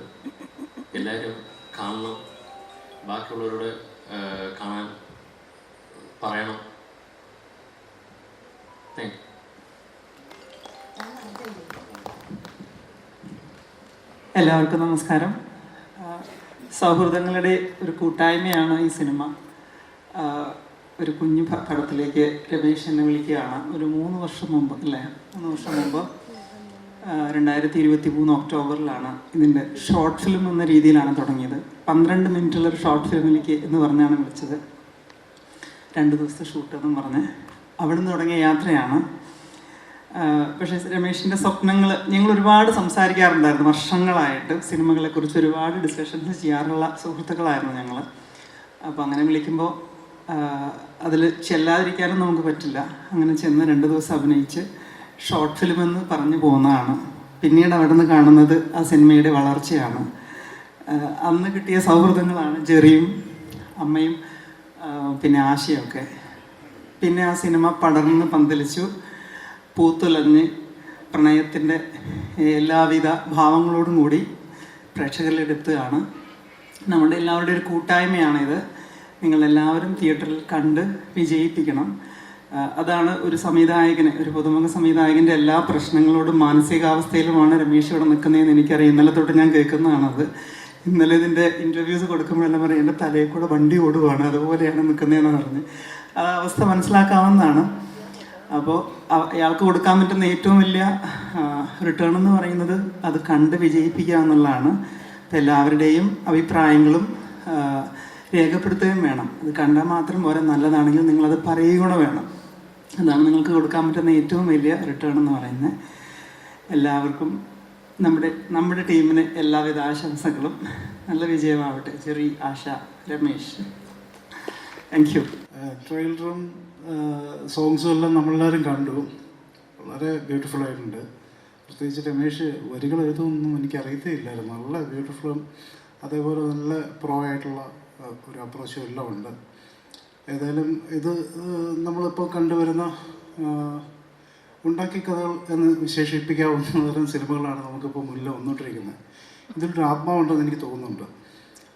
എല്ലാവരും കാണണം, ബാക്കിയുള്ളവരോട് കാണാൻ പറയണം. Thank you. എല്ലാവർക്കും നമസ്കാരം. സൗഹൃദങ്ങളുടെ ഒരു കൂട്ടായ്മയാണ് ഈ സിനിമ. ഒരു കുഞ്ഞു പടത്തിലേക്ക് രമേശ് എന്നെ വിളിക്കുകയാണ്. ഒരു 3 വർഷം മുമ്പ് അല്ലേ, 3 വർഷം മുമ്പ് 2023 ഒക്ടോബറിലാണ് ഇതിൻ്റെ ഷോർട്ട് ഫിലിം എന്ന രീതിയിലാണ് തുടങ്ങിയത്. 12 മിനിറ്റുള്ളൊരു ഷോർട്ട് ഫിലിമിലേക്ക് എന്ന് പറഞ്ഞാണ് വിളിച്ചത്. 2 ദിവസത്തെ ഷൂട്ട് എന്നും പറഞ്ഞ് അവിടെ നിന്ന് തുടങ്ങിയ യാത്രയാണ്. പക്ഷേ രമേശിൻ്റെ സ്വപ്നങ്ങൾ ഞങ്ങൾ ഒരുപാട് സംസാരിക്കാറുണ്ടായിരുന്നു. വർഷങ്ങളായിട്ട് സിനിമകളെക്കുറിച്ച് ഒരുപാട് ഡിസ്കഷൻസ് ചെയ്യാറുള്ള സുഹൃത്തുക്കളായിരുന്നു ഞങ്ങൾ. അപ്പോൾ അങ്ങനെ വിളിക്കുമ്പോൾ അതിൽ ചെല്ലാതിരിക്കാനും നമുക്ക് പറ്റില്ല. അങ്ങനെ ചെന്ന് 2 ദിവസം അഭിനയിച്ച് ഷോർട്ട് ഫിലിം എന്ന് പറഞ്ഞു പോകുന്നതാണ്. പിന്നീട് അവിടെ നിന്ന് കാണുന്നത് ആ സിനിമയുടെ വളർച്ചയാണ്. അന്ന് കിട്ടിയ സൗഹൃദങ്ങളാണ് ജെറിയും അമ്മയും പിന്നെ ആശയൊക്കെ. പിന്നെ ആ സിനിമ പടർന്ന് പന്തലിച്ചു, പൂത്തുലഞ്ഞ് പ്രണയത്തിൻ്റെ എല്ലാവിധ ഭാവങ്ങളോടും കൂടി പ്രേക്ഷകരിലെടുത്തുകയാണ്. നമ്മുടെ എല്ലാവരുടെയും ഒരു കൂട്ടായ്മയാണിത്. നിങ്ങളെല്ലാവരും തിയേറ്ററിൽ കണ്ട് വിജയിപ്പിക്കണം. അതാണ് ഒരു സംവിധായകന്, ഒരു പുതുമുഖ സംവിധായകൻ്റെ എല്ലാ പ്രശ്നങ്ങളോടും മാനസികാവസ്ഥയിലുമാണ് രമേശ് ഇവിടെ നിൽക്കുന്നതെന്ന് എനിക്കറിയാം. ഇന്നലെ തൊട്ട് ഞാൻ കേൾക്കുന്നതാണത്. ഇന്നലെ ഇതിൻ്റെ ഇൻ്റർവ്യൂസ് കൊടുക്കുമ്പോഴെല്ലാം പറയും എൻ്റെ തലയിൽ കൂടെ വണ്ടി ഓടുകയാണ്, അതുപോലെയാണ് നിൽക്കുന്നതെന്ന് പറഞ്ഞ്. ആ അവസ്ഥ മനസ്സിലാക്കാവുന്നതാണ്. അപ്പോൾ അയാൾക്ക് കൊടുക്കാൻ പറ്റുന്ന ഏറ്റവും വലിയ റിട്ടേൺ എന്ന് പറയുന്നത് അത് കണ്ട് വിജയിപ്പിക്കുക എന്നുള്ളതാണ്. അപ്പോൾ എല്ലാവരുടെയും അഭിപ്രായങ്ങളും രേഖപ്പെടുത്തുകയും വേണം. അത് കണ്ടാൽ മാത്രം പോരാ, നല്ലതാണെങ്കിൽ നിങ്ങളത് പറയുക കൂടെ വേണം. അതാണ് നിങ്ങൾക്ക് കൊടുക്കാൻ പറ്റുന്ന ഏറ്റവും വലിയ റിട്ടേൺ എന്ന് പറയുന്നത്. എല്ലാവർക്കും നമ്മുടെ ടീമിന് എല്ലാവിധ ആശംസകളും. നല്ല വിജയമാവട്ടെ. ചെറിയ ആശ, രമേശ്. Thank you. ട്രെയിലറും സോങ്സും എല്ലാം നമ്മളെല്ലാവരും കണ്ടു. വളരെ ബ്യൂട്ടിഫുൾ ആയിട്ടുണ്ട്. പ്രത്യേകിച്ച് രമേശ് വരികൾ എഴുതുമൊന്നും എനിക്കറിയത്തേയില്ലായിരുന്നു. നല്ല ബ്യൂട്ടിഫുള്ളും അതേപോലെ നല്ല പ്രോ ആയിട്ടുള്ള ഒരു അപ്രോച്ചും എല്ലാം ഉണ്ട്. ഏതായാലും ഇത് നമ്മളിപ്പോൾ കണ്ടുവരുന്ന ഉണ്ടാക്കി കഥകൾ എന്ന് വിശേഷിപ്പിക്കാവുന്ന തരം സിനിമകളാണ് നമുക്കിപ്പോൾ മുന്നിൽ വന്നുകൊണ്ടിരിക്കുന്നത്. ഇതിലൊരു ആത്മാവുണ്ടെന്ന് എനിക്ക് തോന്നുന്നുണ്ട്.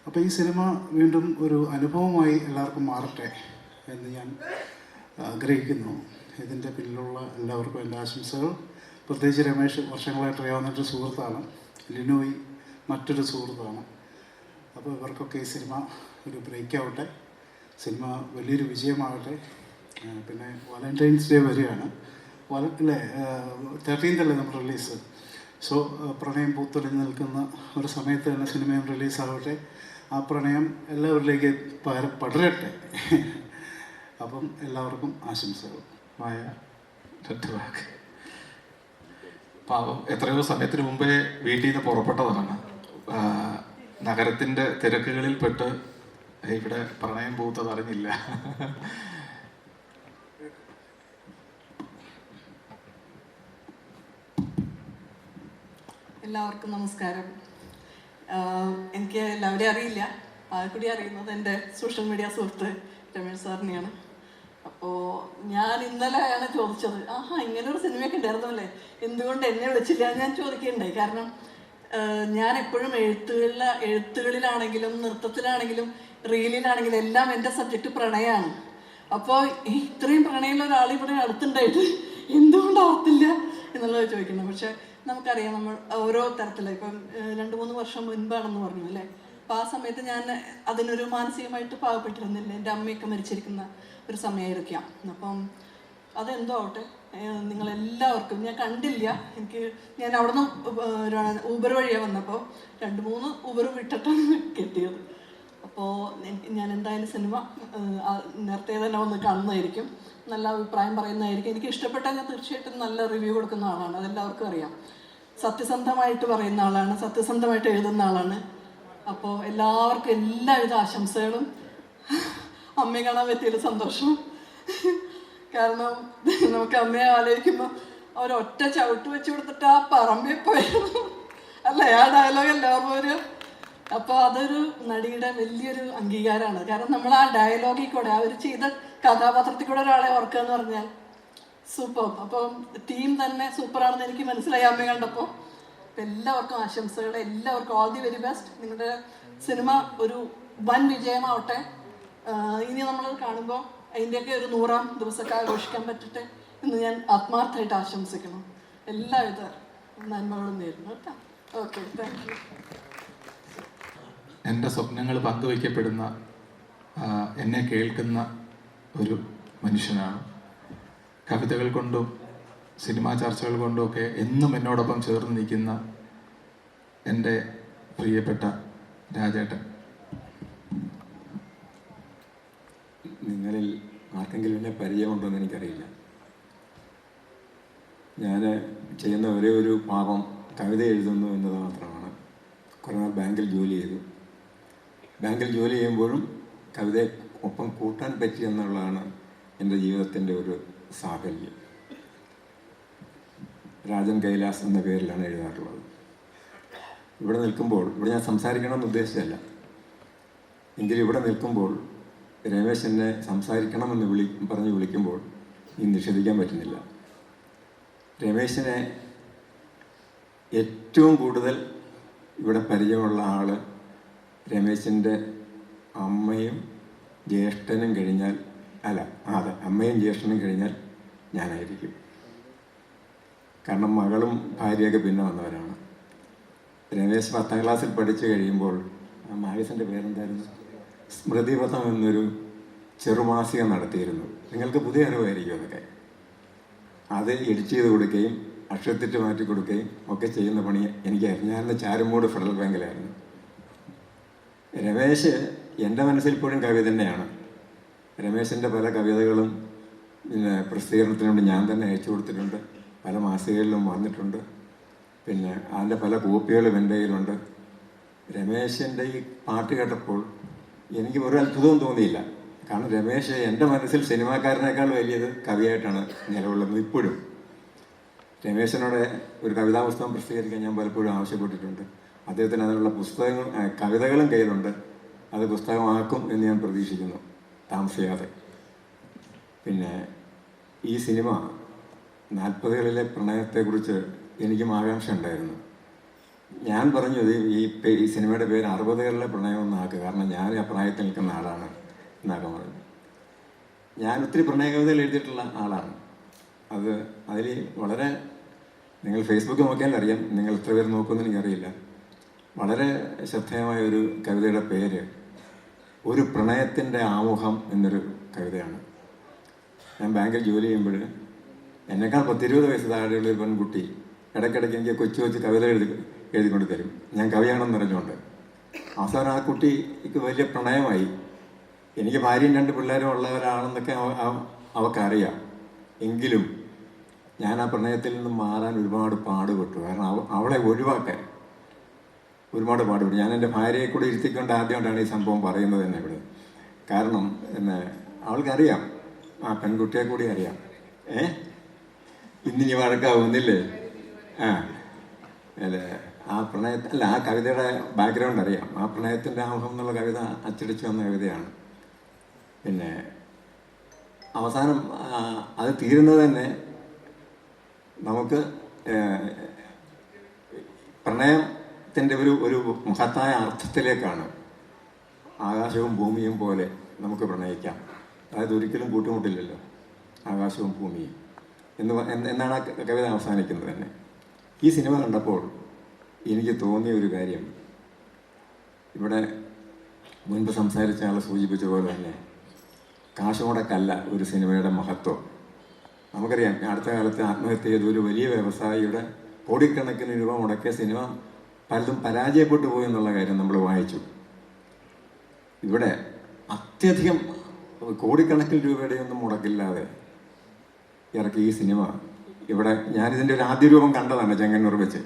അപ്പോൾ ഈ സിനിമ വീണ്ടും ഒരു അനുഭവമായി എല്ലാവർക്കും മാറട്ടെ എന്ന് ഞാൻ ആഗ്രഹിക്കുന്നു. ഇതിൻ്റെ പിന്നിലുള്ള എല്ലാവർക്കും എൻ്റെ ആശംസകൾ. പ്രത്യേകിച്ച് രമേശ് വർഷങ്ങളായിട്ട് അറിയാവുന്നൊരു സുഹൃത്താണ്, ലിനോയ് മറ്റൊരു സുഹൃത്താണ്. അപ്പോൾ ഇവർക്കൊക്കെ ഈ സിനിമ ഒരു ബ്രേക്ക് ആവട്ടെ, സിനിമ വലിയൊരു വിജയമാകട്ടെ. പിന്നെ വാലന്റൈൻസ് ഡേ വരികയാണ്, അല്ലേ 13th അല്ലേ നമ്മുടെ റിലീസ്. സോ പ്രണയം പൂത്തൊളിഞ്ഞ് നിൽക്കുന്ന ഒരു സമയത്ത് തന്നെ സിനിമയും റിലീസാവട്ടെ. ആ പ്രണയം എല്ലാവരിലേക്ക് പടരട്ടെ. അപ്പം എല്ലാവർക്കും ആശംസകൾ. പാവം എത്രയോ സമയത്തിന് മുമ്പേ വീട്ടിൽ നിന്ന് പുറപ്പെട്ടതാണ്. നഗരത്തിൻ്റെ തിരക്കുകളിൽപ്പെട്ട് ഇവിടെ പ്രണയം പൂത്തത് അറിഞ്ഞില്ല. എല്ലാവർക്കും നമസ്കാരം. എനിക്ക് എല്ലാവരെയും അറിയില്ല, ആൾക്കൂടി അറിയുന്നത് എൻ്റെ സോഷ്യൽ മീഡിയ സുഹൃത്ത് രമേശ് സാറിനെയാണ്. അപ്പോൾ ഞാൻ ഇന്നലെയാണ് ചോദിച്ചത്, ഇങ്ങനൊരു സിനിമയൊക്കെ ഉണ്ടായിരുന്നല്ലേ, എന്തുകൊണ്ട് എന്നെ വിളിച്ചില്ല ഞാൻ ചോദിക്കുകയുണ്ടായി. കാരണം ഞാൻ എപ്പോഴും എഴുത്തുകളിലാണെങ്കിലും നൃത്തത്തിലാണെങ്കിലും റീലിലാണെങ്കിലും എല്ലാം എൻ്റെ സബ്ജക്റ്റ് പ്രണയമാണ്. അപ്പോൾ ഇത്രയും പ്രണയമുള്ള ഒരാൾ ഇവിടെ അടുത്തുണ്ടായിട്ട് എന്തുകൊണ്ട് ഓർത്തില്ല എന്നുള്ളത് ചോദിക്കണം. പക്ഷെ നമുക്കറിയാം, നമ്മൾ ഓരോ തരത്തില് ഇപ്പം 2-3 വർഷം മുൻപാണെന്ന് പറഞ്ഞു അല്ലേ. അപ്പം ആ സമയത്ത് ഞാൻ അതിനൊരു മാനസികമായിട്ട് പാവപ്പെട്ടിരുന്നില്ല. എൻ്റെ അമ്മയൊക്കെ മരിച്ചിരിക്കുന്ന ഒരു സമയമായിരിക്കാം. അപ്പം അതെന്തോ ആവട്ടെ, നിങ്ങളെല്ലാവർക്കും ഞാൻ കണ്ടില്ല. ഞാൻ അവിടെ നിന്ന് ഊബർ വഴിയാണ് വന്നപ്പോൾ 2-3 ഊബർ വിട്ടിട്ടാണ് കിട്ടിയത്. അപ്പോൾ ഞാൻ എന്തായാലും സിനിമ നേരത്തെ തന്നെ ഒന്ന് കാണുന്നതായിരിക്കും, നല്ല അഭിപ്രായം പറയുന്നതായിരിക്കും. എനിക്ക് ഇഷ്ടപ്പെട്ടാൽ ഞാൻ തീർച്ചയായിട്ടും നല്ല റിവ്യൂ കൊടുക്കുന്ന ആളാണ്, അതെല്ലാവർക്കും അറിയാം. സത്യസന്ധമായിട്ട് പറയുന്ന ആളാണ്, സത്യസന്ധമായിട്ട് എഴുതുന്ന ആളാണ്. അപ്പോൾ എല്ലാവർക്കും എല്ലാവിധ ആശംസകളും. അമ്മയെ കാണാൻ പറ്റിയൊരു സന്തോഷം. കാരണം നമുക്ക് അമ്മയെ ആലോചിക്കുമ്പോൾ ഒരൊറ്റ ചവിട്ട് വെച്ച് കൊടുത്തിട്ട് ആ പറമ്പിൽ പോയിരുന്നു അല്ലേ, ആ ഡയലോഗ് എല്ലാവർക്കും ഒരു. അപ്പോൾ അതൊരു നടിയുടെ വലിയൊരു അംഗീകാരമാണ്. കാരണം നമ്മൾ ആ ഡയലോഗിൽ കൂടെ അവർ ചെയ്ത കഥാപാത്രത്തിൽ കൂടെ ഒരാളെ ഓർക്കുക എന്ന് പറഞ്ഞാൽ സൂപ്പർ. അപ്പം ടീം തന്നെ സൂപ്പറാണെന്ന് എനിക്ക് മനസ്സിലായി അമ്മ കണ്ടപ്പോൾ. എല്ലാവർക്കും ആശംസകൾ, എല്ലാവർക്കും ഓൾ ദി വെരി ബെസ്റ്റ്. നിങ്ങളുടെ സിനിമ ഒരു വൻ വിജയമാവട്ടെ. ഇനി നമ്മൾ കാണുമ്പോൾ അതിൻ്റെയൊക്കെ ഒരു 100ാം ദിവസമൊക്കെ ആഘോഷിക്കാൻ പറ്റട്ടെ എന്ന് ഞാൻ ആത്മാർത്ഥമായിട്ട് ആശംസിക്കണം. എല്ലാവിധ നന്മകളും നേരുന്നു കേട്ടോ. Okay, thank you. എൻ്റെ സ്വപ്നങ്ങൾ പങ്കുവയ്ക്കപ്പെടുന്ന, എന്നെ കേൾക്കുന്ന ഒരു മനുഷ്യനാണ്. കവിതകൾ കൊണ്ടും സിനിമാ ചർച്ചകൾ കൊണ്ടും ഒക്കെ എന്നും എന്നോടൊപ്പം ചേർന്ന് നിൽക്കുന്ന എൻ്റെ പ്രിയപ്പെട്ട രാജേട്ടൻ. നിങ്ങളിൽ ആർക്കെങ്കിലും എന്നെ പരിചയമുണ്ടോ എന്ന് എനിക്കറിയില്ല. ഞാൻ ചെയ്യുന്ന ഒരേ ഒരു പാപം കവിത എഴുതുന്നു എന്നത് മാത്രമാണ്. കുറേ നാൾ ബാങ്കിൽ ജോലി ചെയ്തു. ബാങ്കിൽ ജോലി ചെയ്യുമ്പോഴും കവിതയെ ഒപ്പം കൂട്ടാൻ പറ്റി എന്നുള്ളതാണ് എൻ്റെ ജീവിതത്തിൻ്റെ ഒരു സാഫല്യം. രാജൻ കൈലാസ് എന്ന പേരിലാണ് എഴുതാറുള്ളത്. ഇവിടെ നിൽക്കുമ്പോൾ, ഇവിടെ ഞാൻ സംസാരിക്കണമെന്ന് ഉദ്ദേശിച്ചല്ല, എങ്കിലും ഇവിടെ നിൽക്കുമ്പോൾ രമേശ് എന്നെ സംസാരിക്കണമെന്ന് പറഞ്ഞ് വിളിക്കുമ്പോൾ ഈ നിഷേധിക്കാൻ പറ്റുന്നില്ല. രമേശിനെ ഏറ്റവും കൂടുതൽ ഇവിടെ പരിചയമുള്ള ആൾ രമേശിൻ്റെ അമ്മയും ജ്യേഷ്ഠനും കഴിഞ്ഞാൽ, അമ്മയും ജ്യേഷ്ഠനും കഴിഞ്ഞാൽ ഞാനായിരിക്കും. കാരണം മകളും ഭാര്യയൊക്കെ പിന്നെ വന്നവരാണ്. രമേശ് 10ാം ക്ലാസ്സിൽ പഠിച്ചു കഴിയുമ്പോൾ ആ മാഗസിൻ്റെ പേരെന്തായിരുന്നു, സ്മൃതിപഥം എന്നൊരു ചെറുമാസിക നടത്തിയിരുന്നു. നിങ്ങൾക്ക് പുതിയ അറിവായിരിക്കും അതൊക്കെ. അത് എഡിറ്റ് ചെയ്ത് കൊടുക്കുകയും അക്ഷരത്തെറ്റ് മാറ്റി കൊടുക്കുകയും ഒക്കെ ചെയ്യുന്ന പണി എനിക്കായിരുന്നു. ഞാനിന്ന് ചാരുമൂട് ഫെഡറൽ ബാങ്കിലായിരുന്നു. രമേശ് എൻ്റെ മനസ്സിൽ ഇപ്പോഴും കവി തന്നെയാണ്. രമേശിൻ്റെ പല കവിതകളും പിന്നെ പ്രസിദ്ധീകരണത്തിന് വേണ്ടി ഞാൻ തന്നെ അയച്ചു കൊടുത്തിട്ടുണ്ട്. പല മാസികകളിലും വന്നിട്ടുണ്ട്. പിന്നെ അതിൻ്റെ പല കോപ്പികളും എൻ്റെ കയ്യിലുണ്ട്. രമേശിൻ്റെ ഈ പാട്ട് കേട്ടപ്പോൾ എനിക്ക് ഒരു അത്ഭുതവും തോന്നിയില്ല. കാരണം രമേശ് എൻ്റെ മനസ്സിൽ സിനിമാക്കാരനേക്കാൾ വലിയത് കവിയായിട്ടാണ് നിലകൊള്ളുന്നത് ഇപ്പോഴും. രമേശിനോട് ഒരു കവിതാ പുസ്തകം പ്രസിദ്ധീകരിക്കാൻ ഞാൻ പലപ്പോഴും ആവശ്യപ്പെട്ടിട്ടുണ്ട്. അദ്ദേഹത്തിന് അതിനുള്ള കവിതകളും കയ്യിലുണ്ട്. അത് പുസ്തകമാക്കും എന്ന് ഞാൻ പ്രതീക്ഷിക്കുന്നു താമസിയാതെ. പിന്നെ ഈ സിനിമ 40കളിലെ പ്രണയത്തെക്കുറിച്ച് എനിക്കും ആകാംക്ഷ ഉണ്ടായിരുന്നു. ഞാൻ പറഞ്ഞു ഈ സിനിമയുടെ പേര് 60കളിലെ പ്രണയം എന്നാക്കുക, കാരണം ഞാൻ ആ പ്രായത്തിൽ നിൽക്കുന്ന ആളാണ് എന്നാക്കാൻ പറഞ്ഞു. ഞാൻ ഒത്തിരി പ്രണയ കവിതകൾ എഴുതിയിട്ടുള്ള ആളാണ്. അതിൽ വളരെ, നിങ്ങൾ ഫേസ്ബുക്ക് നോക്കിയാൽ അറിയാം, നിങ്ങൾ എത്ര പേര് നോക്കുമെന്ന് എനിക്കറിയില്ല. വളരെ ശ്രദ്ധേയമായ ഒരു കവിതയുടെ പേര് ഒരു പ്രണയത്തിൻ്റെ ആമുഖം എന്നൊരു കവിതയാണ്. ഞാൻ ബാങ്കിൽ ജോലി ചെയ്യുമ്പോൾ എന്നെക്കാൾ 10-20 വയസ്സ് താഴെയുള്ള ഒരു പെൺകുട്ടി ഇടയ്ക്കിടയ്ക്ക് എനിക്ക് കൊച്ചു കവിത എഴുതിക്കൊണ്ട് തരും, ഞാൻ കവിയാണെന്ന് അറിഞ്ഞുകൊണ്ട്. അവസാനം ആ കുട്ടിക്ക് വലിയ പ്രണയമായി. എനിക്ക് ഭാര്യയും 2 പിള്ളേരും ഉള്ളവരാണെന്നൊക്കെ അവൾക്കറിയാം. എങ്കിലും ഞാൻ ആ പ്രണയത്തിൽ നിന്നും മാറാൻ ഒരുപാട് പാടുപെട്ടു. കാരണം അവളെ ഒഴിവാക്കാൻ ഒരുപാട് പാടുപെട്ടു. ഞാൻ എൻ്റെ ഭാര്യയെ കൂടെ ഇരുത്തിക്കൊണ്ട് ആദ്യമായിട്ടാണ് ഈ സംഭവം പറയുന്നത് തന്നെ ഇവിടെ. കാരണം അവൾക്കറിയാം, ആ പെൺകുട്ടിയെ കൂടി അറിയാം. ഇന്നിനി വഴക്കാവുന്നില്ലേ? അല്ലേ, ആ പ്രണയത്തിൽ ആ കവിതയുടെ ബാക്ക്ഗ്രൗണ്ട് അറിയാം. ആ പ്രണയത്തിൻ്റെ ആമുഖം എന്നുള്ള കവിത അച്ചടിച്ചു വന്ന കവിതയാണ്. പിന്നെ അവസാനം അത് തീരുന്നത് തന്നെ നമുക്ക് പ്രണയത്തിൻ്റെ ഒരു മഹത്തായ അർത്ഥത്തിലേക്കാണ്. ആകാശവും ഭൂമിയും പോലെ നമുക്ക് പ്രണയിക്കാം. അതായത് ഒരിക്കലും കൂട്ടുമുട്ടില്ലല്ലോ ആകാശവും ഭൂമിയും എന്നാണ് ആ കവിത അവസാനിക്കുന്നത് തന്നെ. ഈ സിനിമ കണ്ടപ്പോൾ എനിക്ക് തോന്നിയ ഒരു കാര്യം, ഇവിടെ മുൻപ് സംസാരിച്ച ആൾ സൂചിപ്പിച്ച പോലെ തന്നെ കാശ് മുടക്കല്ല ഒരു സിനിമയുടെ മഹത്വം. നമുക്കറിയാം, അടുത്ത കാലത്ത് ആത്മഹത്യ ചെയ്ത ഒരു വലിയ വ്യവസായിയുടെ കോടിക്കണക്കിന് രൂപ മുടക്കിയ സിനിമ പലതും പരാജയപ്പെട്ടു പോയി എന്നുള്ള കാര്യം നമ്മൾ വായിച്ചു. ഇവിടെ അത്യധികം കോടിക്കണക്കിന് രൂപയുടെയൊന്നും മുടക്കില്ലാതെ ഇറക്കി ഈ സിനിമ. ഇവിടെ ഞാനിതിൻ്റെ ഒരു ആദ്യ രൂപം കണ്ടതാണ് ചെങ്ങന്നൂർ വെച്ച്.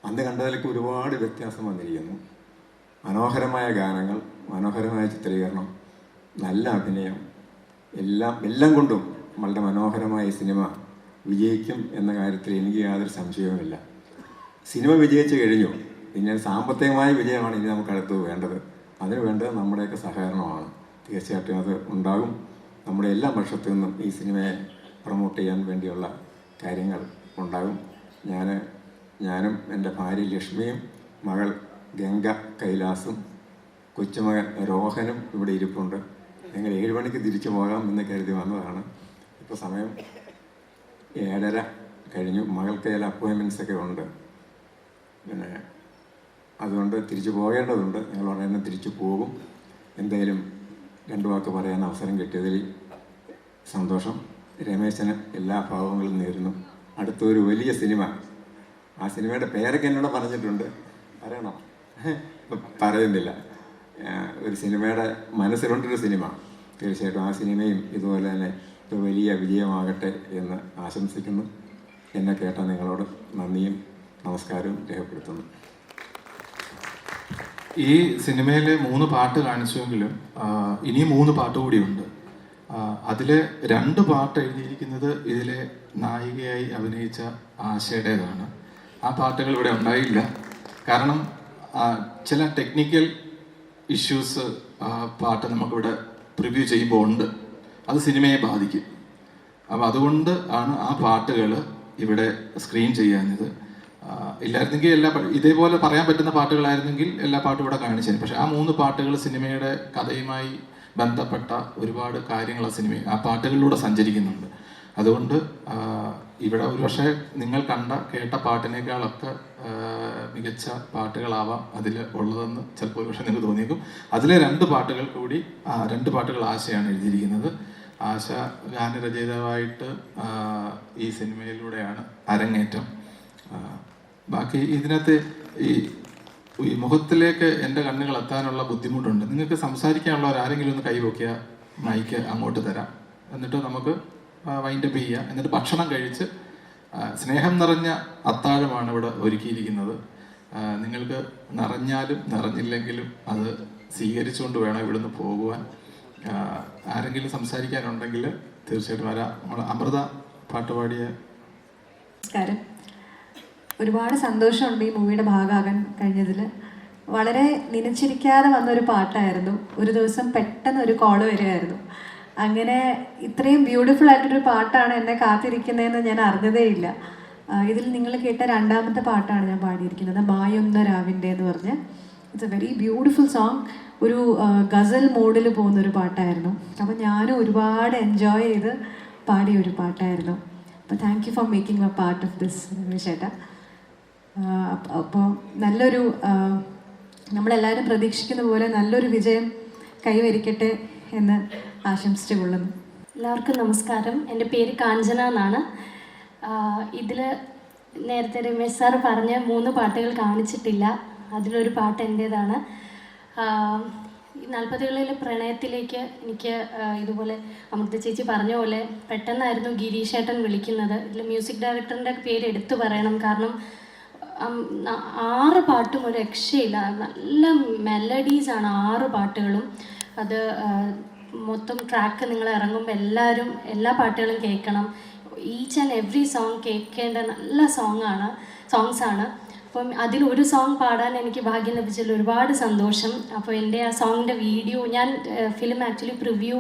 അന്ന് കണ്ടതിലേക്ക് ഒരുപാട് വ്യത്യാസം വന്നിരിക്കുന്നു. മനോഹരമായ ഗാനങ്ങൾ, മനോഹരമായ ചിത്രീകരണം, നല്ല അഭിനയം, എല്ലാം കൊണ്ടും വളരെ മനോഹരമായ ഈ സിനിമ വിജയിക്കും എന്ന കാര്യത്തിൽ എനിക്ക് യാതൊരു സംശയവുമില്ല. സിനിമ വിജയിച്ചു കഴിഞ്ഞു, പിന്നെ സാമ്പത്തികമായ വിജയമാണ് ഇനി നമുക്ക് അടുത്ത് വേണ്ടത്. അതിന് വേണ്ടത് നമ്മുടെയൊക്കെ സഹകരണമാണ്. തീർച്ചയായിട്ടും അത് ഉണ്ടാകും. നമ്മുടെ എല്ലാ പക്ഷത്തു നിന്നും ഈ സിനിമയെ പ്രൊമോട്ട് ചെയ്യാൻ വേണ്ടിയുള്ള കാര്യങ്ങൾ ഉണ്ടാകും. ഞാനും എൻ്റെ ഭാര്യ ലക്ഷ്മിയും മകൾ ഗംഗ കൈലാസും കൊച്ചുമകൻ രോഹനും ഇവിടെ ഇരിപ്പുണ്ട്. ഞങ്ങൾ 7 മണിക്ക് തിരിച്ചു പോകാം എന്ന് കരുതി വന്നതാണ്. ഇപ്പോൾ സമയം 7:30 കഴിഞ്ഞു. മകൾക്ക് ചില അപ്പോയിൻമെൻറ്റ്സൊക്കെ ഉണ്ട്. പിന്നെ അതുകൊണ്ട് തിരിച്ചു പോകേണ്ടതുണ്ട്. ഞങ്ങൾ ഉടനെ തിരിച്ചു പോകും. എന്തായാലും 2 വാക്ക് പറയാൻ അവസരം കിട്ടിയതിൽ സന്തോഷം. രമേശന് എല്ലാ ഭാവങ്ങളും നേരുന്നു. അടുത്തൊരു വലിയ സിനിമ, ആ സിനിമയുടെ പേരൊക്കെ എന്നോട് പറഞ്ഞിട്ടുണ്ട്, പറയണോ? പറയുന്നില്ല. ഒരു സിനിമയുടെ മനസ്സിലുണ്ടൊരു സിനിമ. തീർച്ചയായിട്ടും ആ സിനിമയും ഇതുപോലെ തന്നെ ഒരു വലിയ വിജയമാകട്ടെ എന്ന് ആശംസിക്കുന്നു. എന്നെ കേട്ട നിങ്ങളോട് നന്ദിയും നമസ്കാരവും രേഖപ്പെടുത്തുന്നു. ഈ സിനിമയിലെ 3 പാട്ട് കാണിച്ചുവെങ്കിലും ഇനിയും 3 പാട്ട് കൂടിയുണ്ട്. അതിൽ 2 പാട്ട് എഴുതിയിരിക്കുന്നത് ഇതിലെ നായികയായി അഭിനയിച്ച ആശയുടേതാണ്. ആ പാട്ടുകൾ ഇവിടെ ഉണ്ടായില്ല. കാരണം ചില ടെക്നിക്കൽ ഇഷ്യൂസ് പാട്ട് നമുക്കിവിടെ പ്രിവ്യൂ ചെയ്യുമ്പോൾ ഉണ്ട്. അത് സിനിമയെ ബാധിക്കും. അപ്പോൾ അതുകൊണ്ട് ആണ് ആ പാട്ടുകൾ ഇവിടെ സ്ക്രീൻ ചെയ്യാഞ്ഞത്. ഇല്ലായിരുന്നെങ്കിൽ ഇതേപോലെ പറയാൻ പറ്റുന്ന പാട്ടുകളായിരുന്നെങ്കിൽ എല്ലാ പാട്ടും ഇവിടെ കാണിച്ചേനെ. പക്ഷെ ആ 3 പാട്ടുകൾ സിനിമയുടെ കഥയുമായി ബന്ധപ്പെട്ട ഒരുപാട് കാര്യങ്ങൾ ആ പാട്ടുകളിലൂടെ സഞ്ചരിക്കുന്നുണ്ട്. അതുകൊണ്ട് ഇവിടെ ഒരുപക്ഷെ നിങ്ങൾ കേട്ട പാട്ടിനേക്കാളൊക്കെ മികച്ച പാട്ടുകളാവാം അതിൽ ഉള്ളതെന്ന് ചിലപ്പോൾ ഒരുപക്ഷെ നിങ്ങൾക്ക് തോന്നിയേക്കും. അതിലെ 2 പാട്ടുകൾ കൂടി 2 പാട്ടുകൾ ആശയാണ് എഴുതിയിരിക്കുന്നത്. ആശ ഗാനരചയിതാവായിട്ട് ഈ സിനിമയിലൂടെയാണ് അരങ്ങേറ്റം. ബാക്കി ഇതിനകത്ത് ഈ മുഖത്തിലേക്ക് എൻ്റെ കണ്ണുകൾ എത്താനുള്ള ബുദ്ധിമുട്ടുണ്ട്. നിങ്ങൾക്ക് സംസാരിക്കാനുള്ളവർ ആരെങ്കിലും ഒന്ന് കൈവയ്ക്കുക, മൈക്ക് അങ്ങോട്ട് തരാം, എന്നിട്ട് നമുക്ക് വൈൻഡപ്പ് ചെയ്യാം. എന്നിട്ട് ഭക്ഷണം കഴിച്ച് സ്നേഹം നിറഞ്ഞ അത്താഴമാണ് ഇവിടെ ഒരുക്കിയിരിക്കുന്നത്. നിങ്ങൾക്ക് നിറഞ്ഞാലും നിറഞ്ഞില്ലെങ്കിലും അത് സ്വീകരിച്ചുകൊണ്ട് വേണം ഇവിടുന്ന് പോകുവാൻ. ആരെങ്കിലും സംസാരിക്കാനുണ്ടെങ്കിൽ തീർച്ചയായിട്ടും വരാം. നമ്മൾ അമൃത പാട്ടുപാടിയ. നമസ്കാരം. ഒരുപാട് സന്തോഷമുണ്ട് ഈ മൂവിയുടെ ഭാഗമാകാൻ കഴിഞ്ഞതിൽ. വളരെ നനച്ചിരിക്കാതെ വന്നൊരു പാട്ടായിരുന്നു. ഒരു ദിവസം പെട്ടെന്ന് ഒരു കോള് വരികയായിരുന്നു. അങ്ങനെ ഇത്രയും ബ്യൂട്ടിഫുൾ ആയിട്ടൊരു പാട്ടാണ് എന്നെ കാത്തിരിക്കുന്നതെന്ന് ഞാൻ അറിഞ്ഞതേ ഇല്ല. ഇതിൽ നിങ്ങൾ കേട്ട രണ്ടാമത്തെ പാട്ടാണ് ഞാൻ പാടിയിരിക്കുന്നത്, മായൊന്ന രാവിൻ്റെ എന്ന് പറഞ്ഞ്. It's A very beautiful song. ഒരു ഗസൽ മോഡിൽ പോകുന്നൊരു പാട്ടായിരുന്നു. അപ്പോൾ ഞാനും ഒരുപാട് എൻജോയ് ചെയ്ത് പാടിയ ഒരു പാട്ടായിരുന്നു. അപ്പോൾ thank you for making a part of this രമേശേട്ടാ. അപ്പോൾ നല്ലൊരു നമ്മളെല്ലാവരും പ്രതീക്ഷിക്കുന്ന പോലെ നല്ലൊരു വിജയം കൈവരിക്കട്ടെ എന്ന് ആശംസിച്ചു കൊള്ളുന്നു. എല്ലാവർക്കും നമസ്കാരം. എൻ്റെ പേര് കാഞ്ചന എന്നാണ്. ഇതിൽ നേരത്തെ രമേശ് സാർ പറഞ്ഞ 3 പാട്ടുകൾ കാണിച്ചിട്ടില്ല. അതിലൊരു പാട്ട് എൻ്റേതാണ്. ഈ 40കളിലെ പ്രണയത്തിലേക്ക് എനിക്ക് ഇതുപോലെ അമൃത ചേച്ചി പറഞ്ഞ പോലെ പെട്ടെന്നായിരുന്നു ഗിരീഷേട്ടൻ വിളിക്കുന്നത്. ഇതിൽ മ്യൂസിക് ഡയറക്ടറിൻ്റെ പേര് എടുത്തു പറയണം. കാരണം 6 പാട്ടും ഒരു രക്ഷയില്ല. നല്ല മെലഡീസാണ് 6 പാട്ടുകളും. അത് മൊത്തം ട്രാക്ക് നിങ്ങൾ ഇറങ്ങുമ്പോൾ എല്ലാവരും എല്ലാ പാട്ടുകളും കേൾക്കണം. ഈച്ച് ആൻഡ് എവ്രി സോങ് കേൾക്കേണ്ട നല്ല സോങ്സാണ്. അപ്പം അതിലൊരു സോങ് പാടാൻ എനിക്ക് ഭാഗ്യം ലഭിച്ചതിൽ ഒരുപാട് സന്തോഷം. അപ്പോൾ എൻ്റെ ആ സോങ്ങിൻ്റെ വീഡിയോ ഞാൻ ഫിലിം ആക്ച്വലി പ്രിവ്യൂ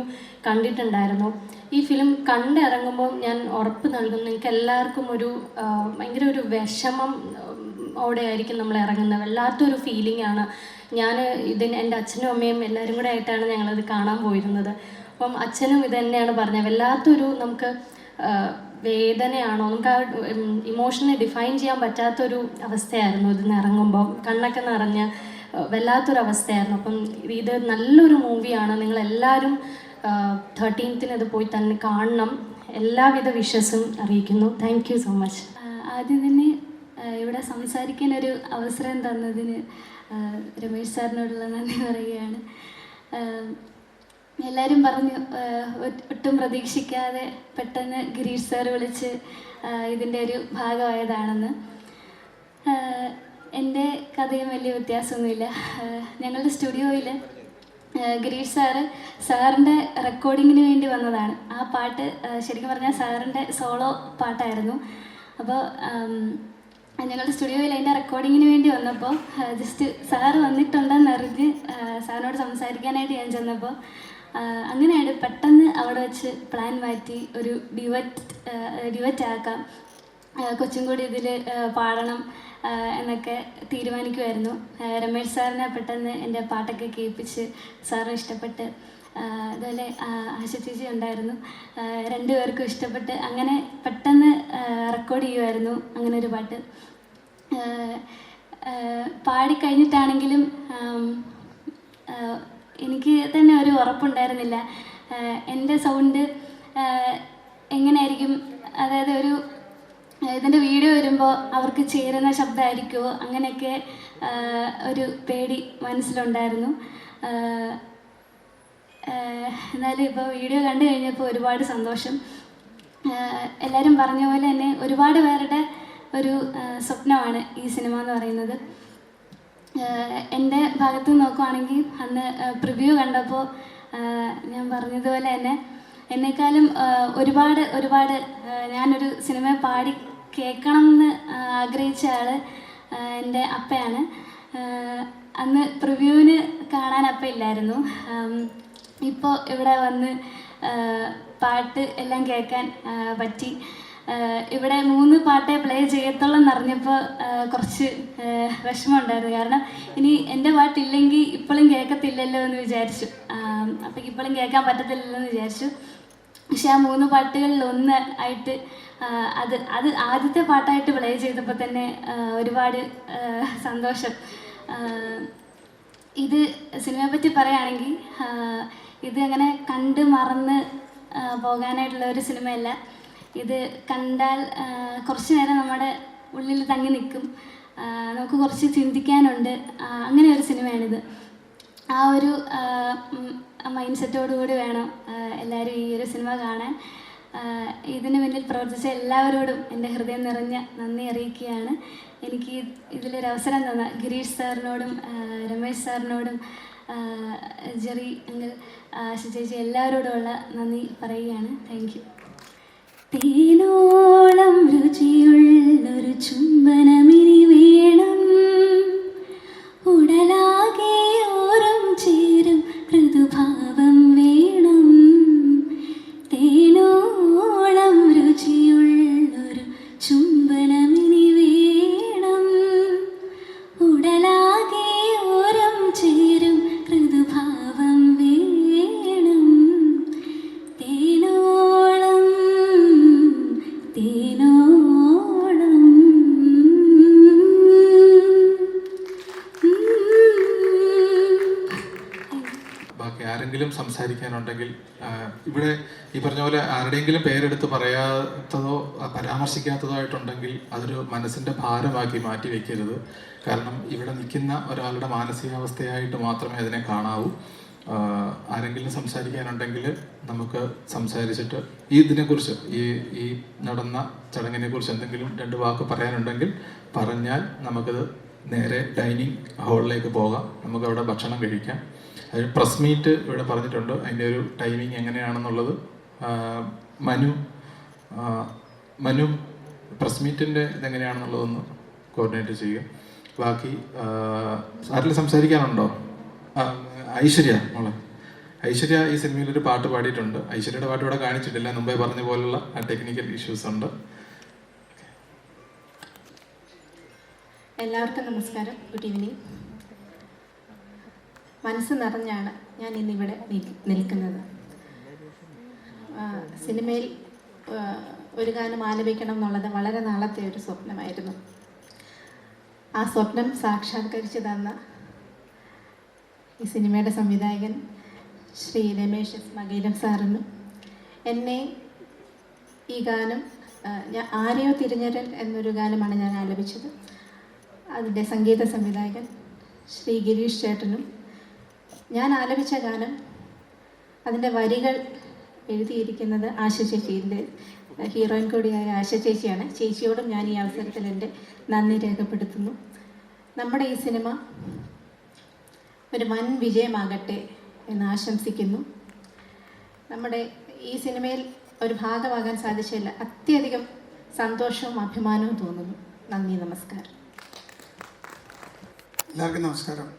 കണ്ടിട്ടുണ്ടായിരുന്നു. ഈ ഫിലിം കണ്ടിറങ്ങുമ്പോൾ ഞാൻ ഉറപ്പ് നൽകുന്നു, നിങ്ങൾക്ക് എല്ലാവർക്കും ഭയങ്കര ഒരു വിഷമം ഓടെ ആയിരിക്കും നമ്മൾ ഇറങ്ങുന്നത്. വല്ലാത്തൊരു ഫീലിംഗ് ആണ്. എൻ്റെ അച്ഛനും അമ്മയും എല്ലാവരും കൂടെ ആയിട്ടാണ് ഞങ്ങളത് കാണാൻ പോയിരുന്നത്. അപ്പം അച്ഛനും ഇത് തന്നെയാണ് പറഞ്ഞത്. വല്ലാത്തൊരു നമുക്ക് വേദനയാണോ, നമുക്ക് ആ ഇമോഷനെ ഡിഫൈൻ ചെയ്യാൻ പറ്റാത്തൊരു അവസ്ഥയായിരുന്നു ഇതിന്ന് ഇറങ്ങുമ്പോൾ. കണ്ണൊക്കെ നിറഞ്ഞ് വല്ലാത്തൊരവസ്ഥയായിരുന്നു. അപ്പം ഇത് നല്ലൊരു മൂവിയാണ്. നിങ്ങളെല്ലാവരും 13th ഇത് പോയി തന്നെ കാണണം. എല്ലാവിധ വിഷസും അറിയിക്കുന്നു. Thank you so much. ആദ്യം തന്നെ ഇവിടെ സംസാരിക്കാനൊരു അവസരം തന്നതിന് രമേശ് സാറിനോടുള്ള നന്ദി പറയുകയാണ്. എല്ലാവരും പറഞ്ഞു ഒട്ടും പ്രതീക്ഷിക്കാതെ പെട്ടെന്ന് ഗിരീഷ് സാർ വിളിച്ച് ഇതിൻ്റെ ഒരു ഭാഗമായതാണെന്ന്. എൻ്റെ കഥയും വലിയ വ്യത്യാസമൊന്നുമില്ല. ഞങ്ങളുടെ സ്റ്റുഡിയോയിൽ ഗിരീഷ് സാറിൻ്റെ റെക്കോർഡിങ്ങിന് വേണ്ടി വന്നതാണ്. ആ പാട്ട് ശരിക്കും പറഞ്ഞാൽ സാറിൻ്റെ സോളോ പാട്ടായിരുന്നു. അപ്പോൾ ഞങ്ങളുടെ സ്റ്റുഡിയോയിൽ അതിൻ്റെ റെക്കോർഡിങ്ങിന് വേണ്ടി വന്നപ്പോൾ ജസ്റ്റ് സാറ് വന്നിട്ടുണ്ടെന്നറിഞ്ഞ് സാറിനോട് സംസാരിക്കാനായിട്ട് ഞാൻ ചെന്നപ്പോൾ അങ്ങനെയാണ് പെട്ടെന്ന് അവിടെ വെച്ച് പ്ലാൻ മാറ്റി ഒരു ഡ്യുവറ്റ് ആക്കാം, കൊച്ചും കൂടി ഇതിൽ പാടണം എന്നൊക്കെ തീരുമാനിക്കുമായിരുന്നു. രമേശ് സാറിനെ പെട്ടെന്ന് എൻ്റെ പാട്ടൊക്കെ കേൾപ്പിച്ച് സാറിന് ഇഷ്ടപ്പെട്ട്, അതുപോലെ ആശ ചേച്ചി ഉണ്ടായിരുന്നു, 2 പേർക്കും ഇഷ്ടപ്പെട്ട് അങ്ങനെ പെട്ടെന്ന് റെക്കോർഡ് ചെയ്യുമായിരുന്നു അങ്ങനെ ഒരു പാട്ട്. പാടിക്കഴിഞ്ഞിട്ടാണെങ്കിലും എനിക്ക് തന്നെ ഒരു ഉറപ്പുണ്ടായിരുന്നില്ല എൻ്റെ സൗണ്ട് എങ്ങനെയായിരിക്കും, അതായത് ഇതിൻ്റെ വീഡിയോ വരുമ്പോൾ അവർക്ക് ചേരുന്ന ശബ്ദമായിരിക്കുമോ, അങ്ങനെയൊക്കെ ഒരു പേടി മനസ്സിലുണ്ടായിരുന്നു. എന്നാലും ഇപ്പോൾ വീഡിയോ കണ്ടു കഴിഞ്ഞപ്പോൾ ഒരുപാട് സന്തോഷം. എല്ലാവരും പറഞ്ഞ പോലെ തന്നെ ഒരുപാട് പേരുടെ ഒരു സ്വപ്നമാണ് ഈ സിനിമ എന്ന് പറയുന്നത്. എൻ്റെ ഭാഗത്ത് നോക്കുവാണെങ്കിൽ അന്ന് പ്രിവ്യൂ കണ്ടപ്പോൾ ഞാൻ പറഞ്ഞതുപോലെ തന്നെ എന്നെക്കാളും ഒരുപാട് ഞാനൊരു സിനിമ പാടി കേൾക്കണം എന്ന് ആഗ്രഹിച്ച ആൾ എൻ്റെ അപ്പയാണ്. അന്ന് പ്രിവ്യൂവിന് കാണാൻ അപ്പ ഇല്ലായിരുന്നു. ഇപ്പോൾ ഇവിടെ വന്ന് പാട്ട് എല്ലാം കേൾക്കാൻ പറ്റി. ഇവിടെ 3 പാട്ടേ പ്ലേ ചെയ്യത്തുള്ളൂ എന്നറിഞ്ഞപ്പോൾ കുറച്ച് വിഷമമുണ്ടായിരുന്നു. കാരണം ഇനി എൻ്റെ പാട്ടില്ലെങ്കിൽ ഇപ്പോഴും കേൾക്കത്തില്ലല്ലോ എന്ന് വിചാരിച്ചു. അപ്പം ഇപ്പോഴും കേൾക്കാൻ പറ്റത്തില്ലല്ലോ എന്ന് വിചാരിച്ചു. പക്ഷെ ആ 3 പാട്ടുകളിൽ ഒന്ന് ആയിട്ട് അത് ആദ്യത്തെ പാട്ടായിട്ട് പ്ലേ ചെയ്തപ്പോൾ തന്നെ ഒരുപാട് സന്തോഷം. ഇത് സിനിമയെ പറ്റി പറയുകയാണെങ്കിൽ ഇത് അങ്ങനെ കണ്ട് മറന്ന് പോകാനായിട്ടുള്ള ഒരു സിനിമയല്ല. ഇത് കണ്ടാൽ കുറച്ച് നേരം നമ്മുടെ ഉള്ളിൽ തങ്ങി നിൽക്കും. നമുക്ക് കുറച്ച് ചിന്തിക്കാനുണ്ട്. അങ്ങനെ ഒരു സിനിമയാണിത്. ആ ഒരു മൈൻഡ് സെറ്റോടുകൂടി വേണം എല്ലാവരും ഈ ഒരു സിനിമ കാണാൻ. ഇതിന് പിന്നിൽ പ്രവർത്തിച്ച എല്ലാവരോടും എൻ്റെ ഹൃദയം നിറഞ്ഞ നന്ദി അറിയിക്കുകയാണ്. എനിക്ക് ഇതിലൊരു അവസരം തന്ന ഗിരീഷ് സാറിനോടും രമേശ് സാറിനോടും ജെറി അങ്കിൾ, ആശ ചേച്ചി, എല്ലാവരോടുമുള്ള നന്ദി പറയുകയാണ്. Thank you. തേനോളം രുചിയുള്ളൊരു ചുംബനമിനി വേണം, ഉടലാകെ ഓരം ചേരും മൃദുഭാവം വേണം. തേനോളം രുചിയുള്ളൊരു ചുംബനമിനി വേണം, ഉടലാകെ ഓരം ചേരും മൃദുഭാവം വേണം. തേനോളം തേനോളം. ബാക്കി ആരെങ്കിലും സംസാരിക്കാനുണ്ടെങ്കിൽ ഇവിടെ ഈ പറഞ്ഞ പോലെ ആരുടെയെങ്കിലും പേരെടുത്ത് പറയാത്തതോ പരാമർശിക്കാത്തതോ ആയിട്ടുണ്ടെങ്കിൽ അതൊരു മനസ്സിൻ്റെ ഭാരമാക്കി മാറ്റി വെക്കരുത്. കാരണം ഇവിടെ നിൽക്കുന്ന ഒരാളുടെ മാനസികാവസ്ഥയായിട്ട് മാത്രമേ അതിനെ കാണാവൂ. ആരെങ്കിലും സംസാരിക്കാനുണ്ടെങ്കിൽ നമുക്ക് സംസാരിച്ചിട്ട് ഇതിനെക്കുറിച്ച് ഈ നടന്ന ചടങ്ങിനെ കുറിച്ച് എന്തെങ്കിലും 2 വാക്ക് പറയാനുണ്ടെങ്കിൽ പറഞ്ഞാൽ നമുക്കത് നേരെ ഡൈനിങ് ഹാളിലേക്ക് പോകാം. നമുക്കവിടെ ഭക്ഷണം കഴിക്കാം. അതിന് പ്രസ് മീറ്റ് ഇവിടെ പറഞ്ഞിട്ടുണ്ട്. അതിൻ്റെ ഒരു ടൈമിങ് എങ്ങനെയാണെന്നുള്ളത് മനു പ്രസ് മീറ്റിൻ്റെ ഇതെങ്ങനെയാണെന്നുള്ളതൊന്ന് കോർഡിനേറ്റ് ചെയ്യുക. ബാക്കി ആരെങ്കിലും സംസാരിക്കാനുണ്ടോ? ഐശ്വര്യ മോളെ. ഐശ്വര്യ ഈ സിനിമയിലൊരു പാട്ട് പാടിയിട്ടുണ്ട്. ഐശ്വര്യയുടെ പാട്ട് ഇവിടെ കാണിച്ചിട്ടില്ല. മുമ്പേ പറഞ്ഞ പോലുള്ള ടെക്നിക്കൽ ഇഷ്യൂസ് ഉണ്ട്. എല്ലാവർക്കും നമസ്കാരം. Good evening. മനസ്സ് നിറഞ്ഞാണ് ഞാൻ ഇന്നിവിടെ നിൽക്കുന്നത്. സിനിമയിൽ ഒരു ഗാനം ആലപിക്കണം എന്നുള്ളത് വളരെ നാളത്തെ ഒരു സ്വപ്നമായിരുന്നു. ആ സ്വപ്നം സാക്ഷാത്കരിച്ചു തന്ന ഈ സിനിമയുടെ സംവിധായകൻ ശ്രീ രമേശ് മകീരം സാറിനും എന്നെ ഈ ഗാനം ആരെയോ തിരിഞ്ഞരൽ എന്നൊരു ഗാനമാണ് ഞാൻ ആലപിച്ചത്. അതിൻ്റെ സംഗീത സംവിധായകൻ ശ്രീ ഗിരീഷ് ചേട്ടനും ഞാൻ ആലപിച്ച ഗാനം അതിൻ്റെ വരികൾ എഴുതിയിരിക്കുന്നത് ആശ ചേച്ചിയുടെ ഹീറോയിൻ കൂടിയായ ആശ ചേച്ചിയാണ്. ചേച്ചിയോടും ഞാൻ ഈ അവസരത്തിൽ എൻ്റെ നന്ദി രേഖപ്പെടുത്തുന്നു. നമ്മുടെ ഈ സിനിമ ഒരു വൻ വിജയമാകട്ടെ എന്ന് ആശംസിക്കുന്നു. നമ്മുടെ ഈ സിനിമയിൽ ഒരു ഭാഗമാകാൻ സാധിച്ചില്ല. അത്യധികം സന്തോഷവും അഭിമാനവും തോന്നുന്നു. നന്ദി, നമസ്കാരം. എല്ലാവർക്കും നമസ്കാരം.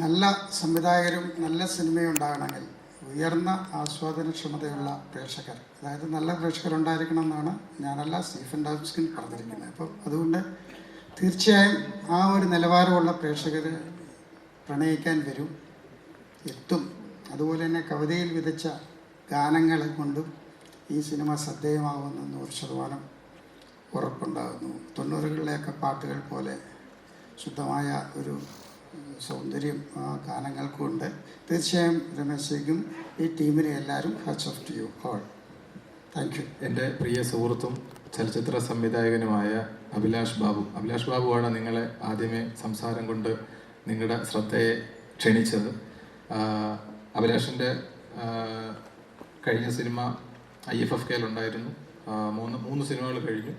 നല്ല സംവിധായകരും നല്ല സിനിമയും ഉണ്ടാകണമെങ്കിൽ ഉയർന്ന ആസ്വാദനക്ഷമതയുള്ള പ്രേക്ഷകർ, അതായത് നല്ല പ്രേക്ഷകരുണ്ടായിരിക്കണം എന്നാണ് ഞാനല്ല സ്റ്റീഫൻ ഡാസ്കിൻ പറഞ്ഞിരിക്കുന്നത്. അപ്പം അതുകൊണ്ട് തീർച്ചയായും ആ ഒരു നിലവാരമുള്ള പ്രേക്ഷകർ പ്രണയിക്കാൻ വരും, എത്തും. അതുപോലെ തന്നെ കവിതയിൽ വിതച്ച ഗാനങ്ങൾ കൊണ്ടും ഈ സിനിമ ശ്രദ്ധേയമാകുമെന്ന് 100% ഉറപ്പുണ്ടാകുന്നു. 90കളിലെയൊക്കെ പാട്ടുകൾ പോലെ ശുദ്ധമായ ഒരു സൗന്ദര്യം ആ ഗാനങ്ങൾക്കുണ്ട്. തീർച്ചയായും രമേശേക്കും ഈ ടീമിനെ എല്ലാവരും hats of to you all. Thank you. എൻ്റെ പ്രിയ സുഹൃത്തും ചലച്ചിത്ര സംവിധായകനുമായ അഭിലാഷ് ബാബുവാണ് നിങ്ങളെ ആദ്യമേ സംസാരം കൊണ്ട് നിങ്ങളുടെ ശ്രദ്ധയെ ക്ഷണിച്ചത്. അഭിലാഷിൻ്റെ കഴിഞ്ഞ സിനിമ IFFKയിലുണ്ടായിരുന്നു. 3 സിനിമകൾ കഴിഞ്ഞു.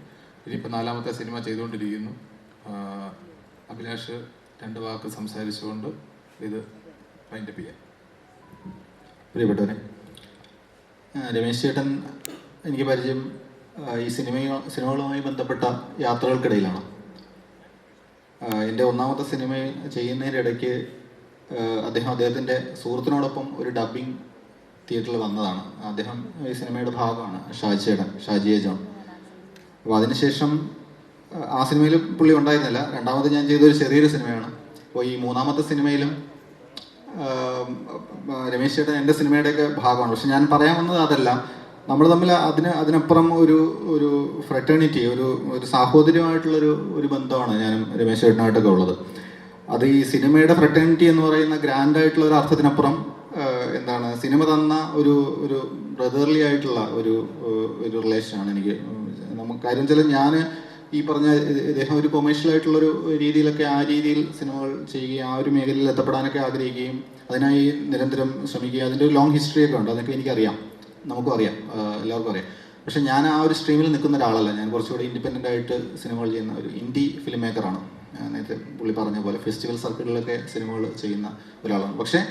ഇനിയിപ്പോൾ 4ാമത്തെ സിനിമ ചെയ്തുകൊണ്ടിരിക്കുന്നു. അഭിലാഷ് 2 വാക്ക് സംസാരിച്ചുകൊണ്ട് ഇത് വൈൻഡപ്പ് ചെയ്യാം. പ്രിയപ്പെട്ടവരെ, രമേശ് ചേട്ടൻ എനിക്ക് പരിചയം ഈ സിനിമകളുമായി ബന്ധപ്പെട്ട യാത്രകൾക്കിടയിലാണ്. എൻ്റെ 1ാമത്തെ സിനിമ ചെയ്യുന്നതിൻ്റെ ഇടയ്ക്ക് അദ്ദേഹത്തിൻ്റെ സുഹൃത്തിനോടൊപ്പം ഒരു ഡബ്ബിംഗ് തിയേറ്ററിൽ വന്നതാണ്. അദ്ദേഹം ഈ സിനിമയുടെ ഭാഗമാണ്, ഷാജി ജോൺ. അപ്പോൾ അതിനുശേഷം ആ സിനിമയിൽ പുള്ളി ഉണ്ടായിരുന്നില്ല. 2ാമത് ഞാൻ ചെയ്തൊരു ചെറിയൊരു സിനിമയാണ്. അപ്പോൾ ഈ 3ാമത്തെ സിനിമയിലും രമേശ് ചേട്ടൻ എൻ്റെ സിനിമയുടെയൊക്കെ ഭാഗമാണ്. പക്ഷെ ഞാൻ പറയാൻ വന്നത് അതല്ല, നമ്മൾ തമ്മിൽ അതിനപ്പുറം ഒരു ഫ്രറ്റേണിറ്റി, ഒരു സാഹോദര്യമായിട്ടുള്ളൊരു ബന്ധമാണ് ഞാനും രമേശ് ചേട്ടനായിട്ടൊക്കെ ഉള്ളത്. അത് ഈ സിനിമയുടെ ഫ്രറ്റേണിറ്റി എന്ന് പറയുന്ന ഗ്രാൻഡായിട്ടുള്ള ഒരു അർത്ഥത്തിനപ്പുറം എന്താണ് സിനിമ തന്ന ഒരു ബ്രദർലി ആയിട്ടുള്ള ഒരു റിലേഷനാണ് എനിക്ക്. നമുക്ക് കാര്യം വെച്ചാൽ ഞാൻ ഈ പറഞ്ഞ ഇദ്ദേഹം ഒരു കൊമേഴ്ഷ്യൽ ആയിട്ടുള്ളൊരു രീതിയിലൊക്കെ ആ രീതിയിൽ സിനിമകൾ ചെയ്യുകയും ആ ഒരു മേഖലയിൽ എത്തപ്പെടാനൊക്കെ ആഗ്രഹിക്കുകയും അതിനായി നിരന്തരം ശ്രമിക്കുകയും അതിൻ്റെ ഒരു ലോങ് ഹിസ്റ്ററിയൊക്കെ ഉണ്ട്. അതൊക്കെ എനിക്കറിയാം, നമുക്കും അറിയാം, എല്ലാവർക്കും അറിയാം. പക്ഷെ ഞാൻ ആ ഒരു സ്ട്രീമിൽ നിൽക്കുന്ന ഒരാളല്ല. ഞാൻ കുറച്ചുകൂടി ഇൻഡിപെൻഡൻ്റ് ആയിട്ട് സിനിമകൾ ചെയ്യുന്ന ഒരു ഇൻഡി ഫിലിം മേക്കറാണ്. നേരത്തെ പുള്ളി പറഞ്ഞ പോലെ ഫെസ്റ്റിവൽ സർക്കിളിലൊക്കെ സിനിമകൾ ചെയ്യുന്ന ഒരാളാണ്. പക്ഷേ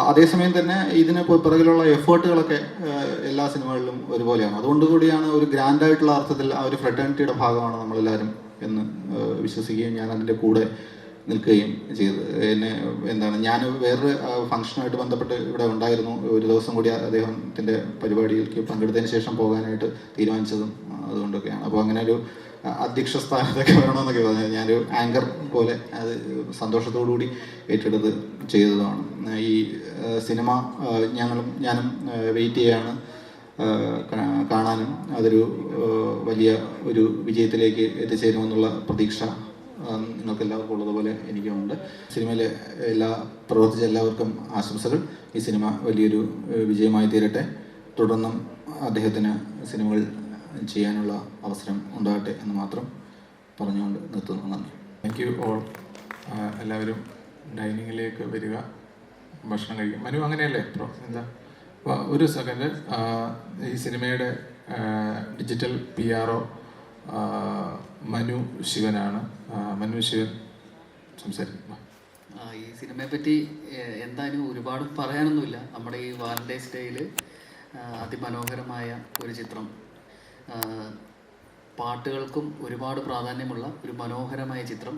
അതേസമയം തന്നെ ഇതിന് പിറകിലുള്ള എഫേർട്ടുകളൊക്കെ എല്ലാ സിനിമകളിലും ഒരുപോലെയാണ്. അതുകൊണ്ട് കൂടിയാണ് ഒരു ഗ്രാൻഡായിട്ടുള്ള അർത്ഥത്തിൽ ആ ഒരു ഫ്രട്ടേണിറ്റിയുടെ ഭാഗമാണ് നമ്മളെല്ലാവരും എന്ന് വിശ്വസിക്കുകയും ഞാൻ അതിൻ്റെ കൂടെ നിൽക്കുകയും ചെയ്തത്. എന്നെ ഞാൻ വേറൊരു ഫംഗ്ഷനുമായിട്ട് ബന്ധപ്പെട്ട് ഇവിടെ ഉണ്ടായിരുന്നു. ഒരു ദിവസം കൂടി അദ്ദേഹത്തിൻ്റെ പരിപാടിയിലേക്ക് പങ്കെടുത്തതിന് ശേഷം പോകാനായിട്ട് തീരുമാനിച്ചതും അതുകൊണ്ടൊക്കെയാണ്. അപ്പോൾ അങ്ങനെ ഒരു അധ്യക്ഷ സ്ഥാനത്തൊക്കെ വരണമെന്നൊക്കെ പറഞ്ഞത് ഞാനൊരു ആങ്കർ പോലെ അത് സന്തോഷത്തോടു കൂടി ഏറ്റെടുത്ത് ചെയ്തതാണ്. ഈ സിനിമ ഞാനും വെയിറ്റ് ചെയ്യാണ് കാണാനും അതൊരു വലിയ ഒരു വിജയത്തിലേക്ക് എത്തിച്ചേരുമെന്നുള്ള പ്രതീക്ഷ നിങ്ങൾക്ക് എല്ലാവർക്കും ഉള്ളതുപോലെ എനിക്കുമുണ്ട്. സിനിമയിലെ പ്രവർത്തിച്ച എല്ലാവർക്കും ആശംസകൾ. ഈ സിനിമ വലിയൊരു വിജയമായി തീരട്ടെ. തുടർന്നും അദ്ദേഹത്തിന് സിനിമകൾ ചെയ്യാനുള്ള അവസരം ഉണ്ടാകട്ടെ എന്ന് മാത്രം പറഞ്ഞുകൊണ്ട് നിർത്തുന്നു. നന്ദി. Thank you all. എല്ലാവരും ഡൈനിങ്ങിലേക്ക് വരിക, ഭക്ഷണം കഴിക്കും. മനു അങ്ങനെയല്ലേ എന്താ ഒരു സെക്കൻഡ്. ഈ സിനിമയുടെ ഡിജിറ്റൽ PR മനു ശിവനാണ്. മനു ശിവൻ സംസാരിക്കും. ഈ സിനിമയെ പറ്റി എന്തായാലും ഒരുപാട് പറയാനൊന്നുമില്ല. നമ്മുടെ ഈ വാലന്റൈൻസ് ഡേയിൽ അതിമനോഹരമായ ഒരു ചിത്രം, പാട്ടുകൾക്കും ഒരുപാട് പ്രാധാന്യമുള്ള ഒരു മനോഹരമായ ചിത്രം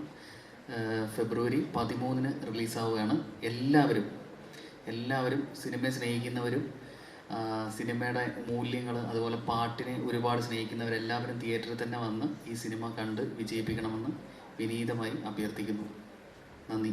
ഫെബ്രുവരി 13 റിലീസാവുകയാണ്. എല്ലാവരും സിനിമയെ സ്നേഹിക്കുന്നവരും സിനിമയുടെ മൂല്യങ്ങൾ അതുപോലെ പാട്ടിനെ ഒരുപാട് സ്നേഹിക്കുന്നവരെല്ലാവരും തിയേറ്ററിൽ തന്നെ വന്ന് ഈ സിനിമ കണ്ട് വിജയിപ്പിക്കണമെന്ന് വിനീതമായി അഭ്യർത്ഥിക്കുന്നു. നന്ദി.